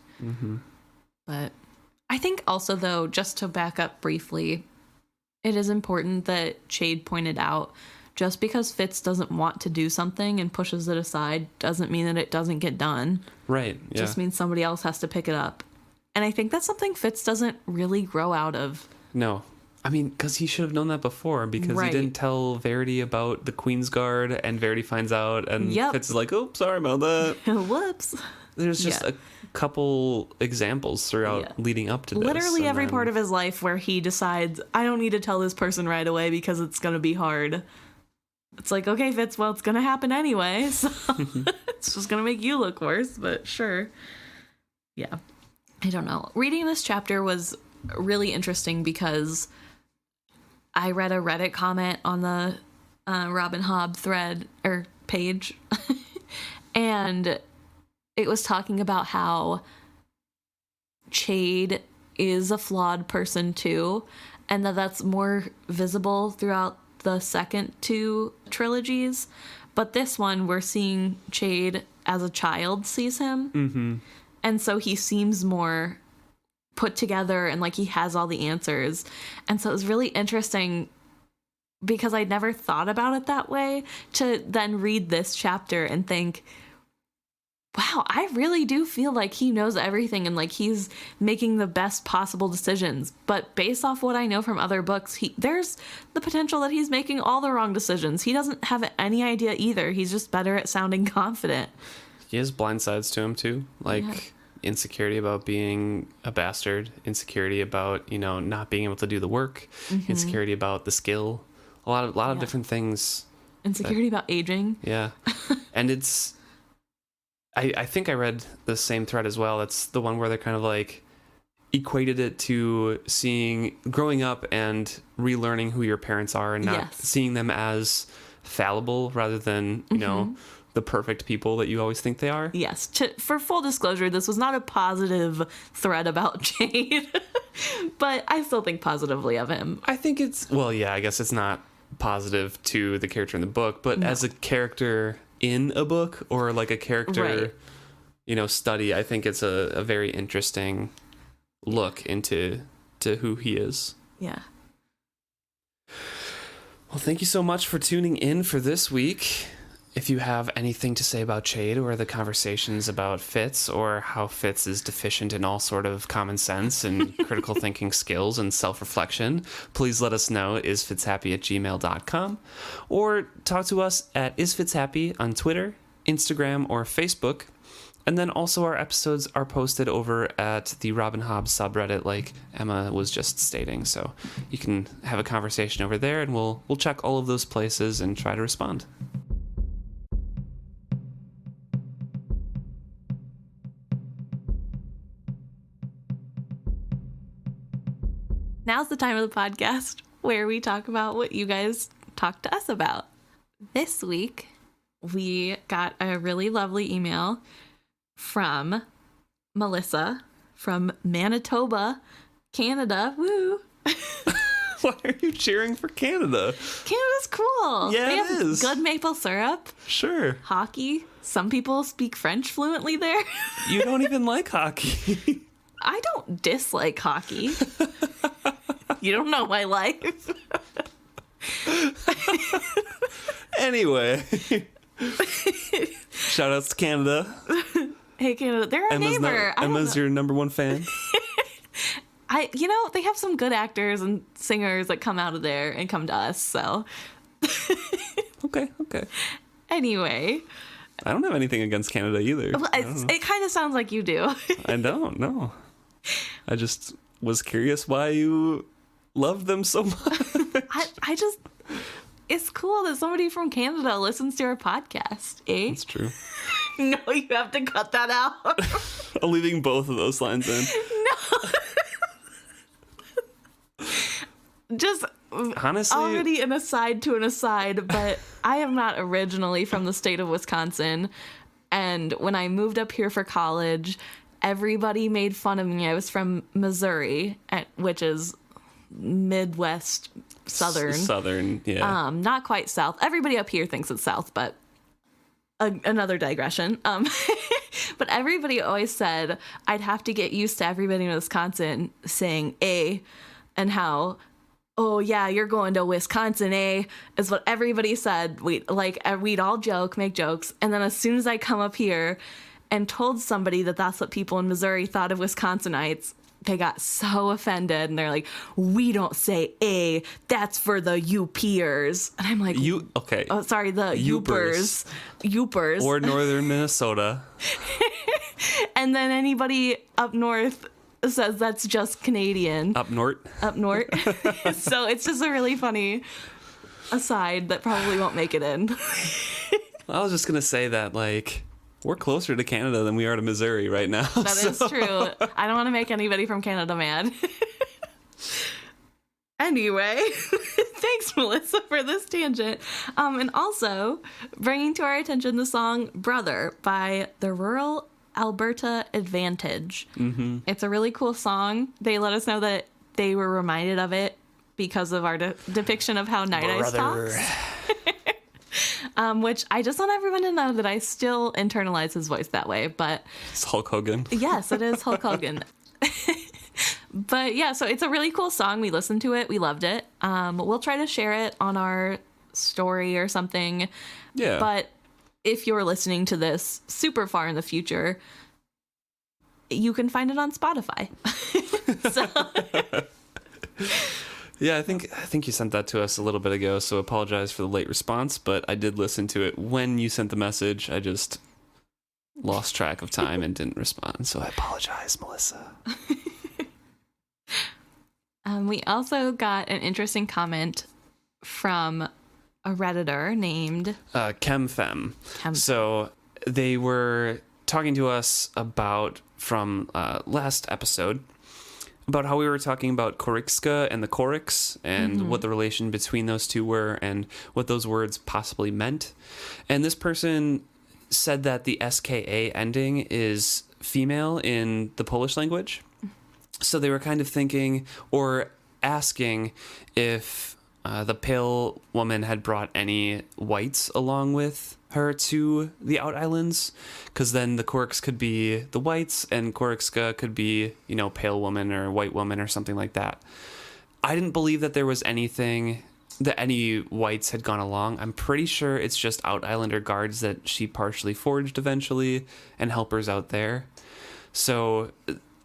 But I think also, though, just to back up briefly, it is important that Chade pointed out, just because Fitz doesn't want to do something and pushes it aside doesn't mean that it doesn't get done. Right. It just means somebody else has to pick it up. And I think that's something Fitz doesn't really grow out of. No. I mean, because he should have known that before, because he didn't tell Verity about the Queen's Guard, and Verity finds out, and Fitz is like, oh, sorry about that. Whoops. There's just a couple examples throughout leading up to this. Literally every part of his life where he decides, I don't need to tell this person right away because it's going to be hard. It's like, okay, Fitz, well, it's going to happen anyway, so it's just going to make you look worse, but sure. Yeah. I don't know. Reading this chapter was really interesting because I read a Reddit comment on the Robin Hobb thread or page, and it was talking about how Chade is a flawed person too, and that's more visible throughout the second two trilogies. But this one, we're seeing Chade as a child sees him. Mm-hmm. And so he seems more put together and like he has all the answers. And so it was really interesting because I'd never thought about it that way, to then read this chapter and think, wow, I really do feel like he knows everything and like he's making the best possible decisions. But based off what I know from other books, there's the potential that he's making all the wrong decisions. He doesn't have any idea either. He's just better at sounding confident. He has blind sides to him too, like insecurity about being a bastard, insecurity about, not being able to do the work, insecurity about the skill, a lot of different things. Insecurity about aging. Yeah. And it's... I think I read the same thread as well. It's the one where they're kind of like equated it to growing up and relearning who your parents are and not seeing them as fallible rather than, the perfect people that you always think they are. Yes. For full disclosure, this was not a positive thread about Chade, but I still think positively of him. I think I guess it's not positive to the character in the book, but as a character in a book or like a character, study, I think it's a very interesting look into who he is. Yeah. Well, thank you so much for tuning in for this week. If you have anything to say about Chade or the conversations about Fitz or how Fitz is deficient in all sort of common sense and critical thinking skills and self-reflection, please let us know at isfitzhappy@gmail.com or talk to us at isfitzhappy on Twitter, Instagram, or Facebook. And then also our episodes are posted over at the Robin Hobb subreddit, like Emma was just stating. So you can have a conversation over there, and we'll check all of those places and try to respond. Now's the time of the podcast where we talk about what you guys talk to us about. This week, we got a really lovely email from Melissa from Manitoba, Canada. Woo! Why are you cheering for Canada? Canada's cool. Yeah, they it have is. Good maple syrup. Sure. Hockey. Some people speak French fluently there. You don't even like hockey. I don't dislike hockey. You don't know my life. Anyway. Shout outs to Canada. Hey, Canada. They're our neighbor. Emma's your number one fan. They have some good actors and singers that come out of there and come to us, so. Okay. Anyway. I don't have anything against Canada either. Well, it kind of sounds like you do. I don't know. I just was curious why you love them so much. I just, it's cool that somebody from Canada listens to our podcast, eh? That's true. No, you have to cut that out. I'm leaving both of those lines in. No. Just honestly, already an aside to an aside, but I am not originally from the state of Wisconsin. And when I moved up here for college, everybody made fun of me. I was from Missouri, which is Midwest, Southern. Southern, yeah. Not quite South. Everybody up here thinks it's South, but another digression. But everybody always said I'd have to get used to everybody in Wisconsin saying "eh," and how, oh yeah, you're going to Wisconsin, eh? Is what everybody said. We'd all make jokes, and then as soon as I come up here and told somebody that that's what people in Missouri thought of Wisconsinites, they got so offended, and they're like, we don't say "a," that's for the Upers. And I'm like, okay. Oh, sorry, the Upers. Or northern Minnesota. And then anybody up north says that's just Canadian. Up north. So it's just a really funny aside that probably won't make it in. I was just going to say that, we're closer to Canada than we are to Missouri right now. That is true. I don't want to make anybody from Canada mad. Anyway, thanks, Melissa, for this tangent. And also bringing to our attention the song Brother by the Rural Alberta Advantage. Mm-hmm. It's a really cool song. They let us know that they were reminded of it because of our depiction of how Night Eyes talks. Which I just want everyone to know that I still internalize his voice that way. But It's Hulk Hogan. yes, it is Hulk Hogan. But yeah, so it's a really cool song. We listened to it. We loved it. We'll try to share it on our story or something. Yeah. But if you're listening to this super far in the future, you can find it on Spotify. Yeah, I think you sent that to us a little bit ago, so apologize for the late response, but I did listen to it when you sent the message. I just lost track of time and didn't respond, so I apologize, Melissa. We also got an interesting comment from a Redditor named ChemFem. So they were talking to us about, from last episode, about how we were talking about Korikska and the Koriks and what the relation between those two were and what those words possibly meant. And this person said that the SKA ending is female in the Polish language. So they were kind of thinking or asking if the pale woman had brought any whites along with her to the Out Islands, because then the Koriks could be the whites and Korikska could be, pale woman or white woman or something like that. I didn't believe that there was anything that any whites had gone along. I'm pretty sure it's just Out Islander guards that she partially forged eventually and helpers out there. So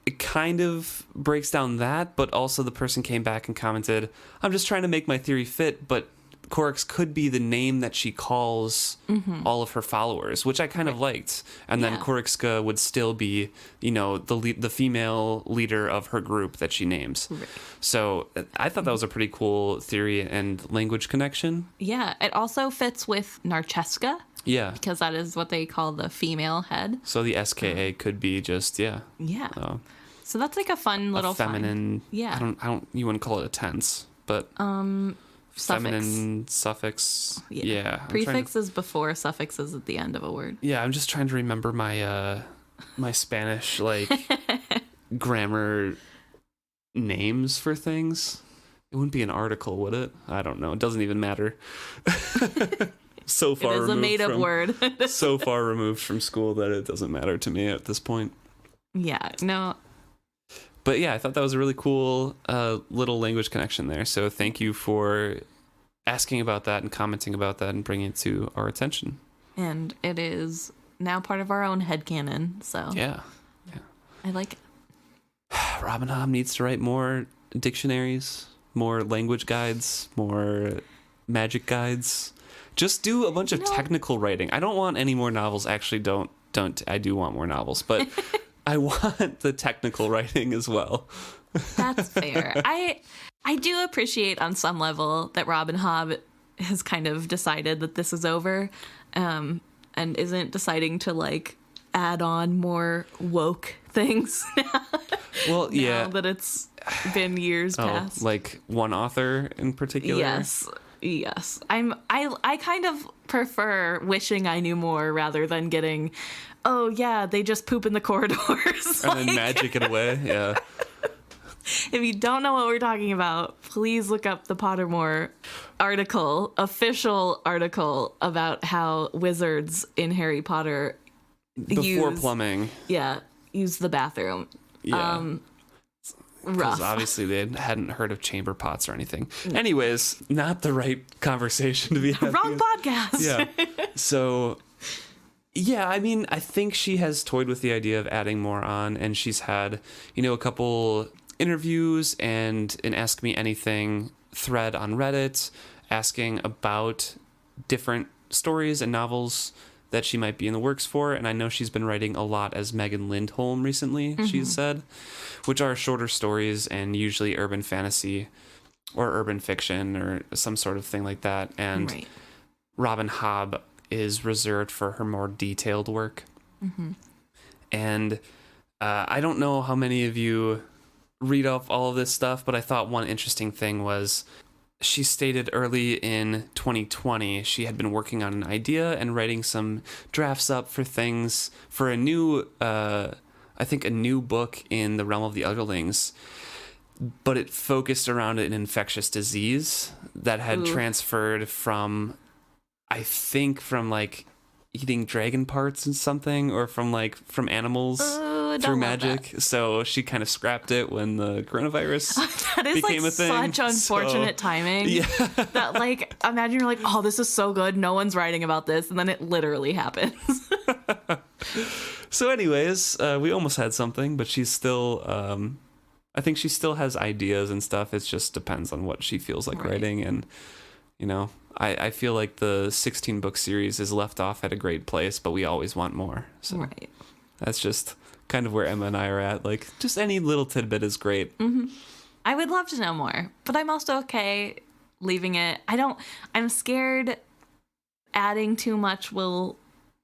it kind of breaks down that, but also the person came back and commented, I'm just trying to make my theory fit, but Koriks could be the name that she calls all of her followers, which I kind of liked. And then Korikska would still be, the female leader of her group that she names. Right. So I thought that was a pretty cool theory and language connection. Yeah, it also fits with Narcheska. Yeah. Because that is what they call the female head. So the SKA could be just, Yeah. So that's like a fun little feminine. Yeah. I don't. You wouldn't call it a tense, but feminine suffix. Yeah. Prefix is before, suffix is at the end of a word. Yeah, I'm just trying to remember my my Spanish grammar names for things. It wouldn't be an article, would it? I don't know. It doesn't even matter. So far it is a made-up word. So far removed from school that it doesn't matter to me at this point. Yeah, no. But yeah, I thought that was a really cool little language connection there. So thank you for asking about that and commenting about that and bringing it to our attention. And it is now part of our own headcanon, so. Yeah. I like it. Robin Hobb needs to write more dictionaries, more language guides, more magic guides. Just do a bunch of technical writing. I don't want any more novels. Actually, don't. I do want more novels, but I want the technical writing as well. That's fair. I do appreciate on some level that Robin Hobb has kind of decided that this is over, and isn't deciding to add on more woke things now. Well, yeah. Now that it's been years past. Like one author in particular? Yes. I kind of prefer wishing I knew more rather than getting, oh yeah, they just poop in the corridors. And then magic it away. Yeah. If you don't know what we're talking about, please look up the Pottermore official article about how wizards in Harry Potter before plumbing. Yeah, use the bathroom. Yeah. Rough. Because obviously they hadn't heard of chamber pots or anything. Anyways, not the right conversation to be having. Wrong podcast. Yeah. So, yeah, I mean, I think she has toyed with the idea of adding more on, and she's had, a couple interviews and an Ask Me Anything thread on Reddit asking about different stories and novels that she might be in the works for. And I know she's been writing a lot as Megan Lindholm recently, she's said, which are shorter stories and usually urban fantasy or urban fiction or some sort of thing like that. And Robin Hobb is reserved for her more detailed work. And I don't know how many of you read off all of this stuff, but I thought one interesting thing was she stated early in 2020 she had been working on an idea and writing some drafts up for things for a new, I think a new book in the realm of the Otherlings, but it focused around an infectious disease that had transferred from, I think from like eating dragon parts and something, or from animals through magic. So she kind of scrapped it when the coronavirus that is became like a thing. Such unfortunate timing. Yeah. That like, imagine you're like, oh, this is so good, no one's writing about this, and then it literally happens. So anyways, we almost had something, but she's still I think she still has ideas and stuff. It just depends on what she feels like writing. And I feel like the 16 book series is left off at a great place, but we always want more. So that's just kind of where Emma and I are at. Like, just any little tidbit is great. Mm-hmm. I would love to know more, but I'm also okay leaving it. I'm scared adding too much will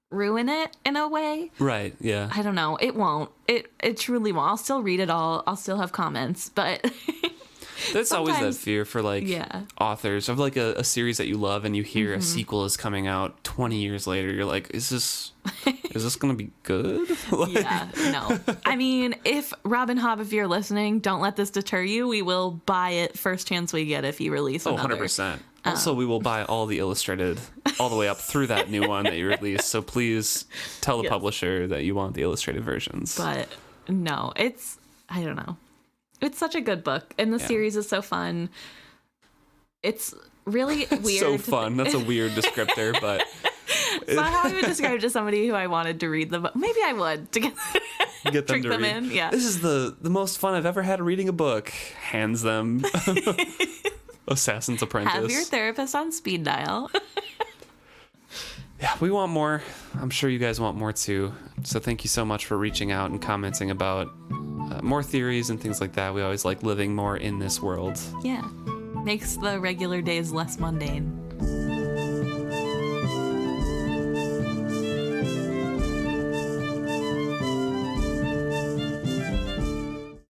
ruin it in a way. Right, yeah. I don't know. It won't. It truly won't. I'll still read it all. I'll still have comments, but That's always that fear for authors of like a series that you love and you hear a sequel is coming out 20 years later. You're like, is this going to be good? Yeah, no. I mean, if Robin Hobb, if you're listening, don't let this deter you. We will buy it first chance we get if you release another. 100%. Also, we will buy all the illustrated all the way up through that new one that you release. So please tell the publisher that you want the illustrated versions. But no, I don't know. It's such a good book, and the series is so fun. It's really weird. So fun. That's a weird descriptor, but it's not how I would describe it to somebody who I wanted to read the book. Maybe I would to get them trick them in. Yeah, this is the most fun I've ever had reading a book. Hands them Assassin's Apprentice. Have your therapist on speed dial. Yeah, we want more. I'm sure you guys want more too. So thank you so much for reaching out and commenting about more theories and things like that. We always like living more in this world. Yeah. Makes the regular days less mundane.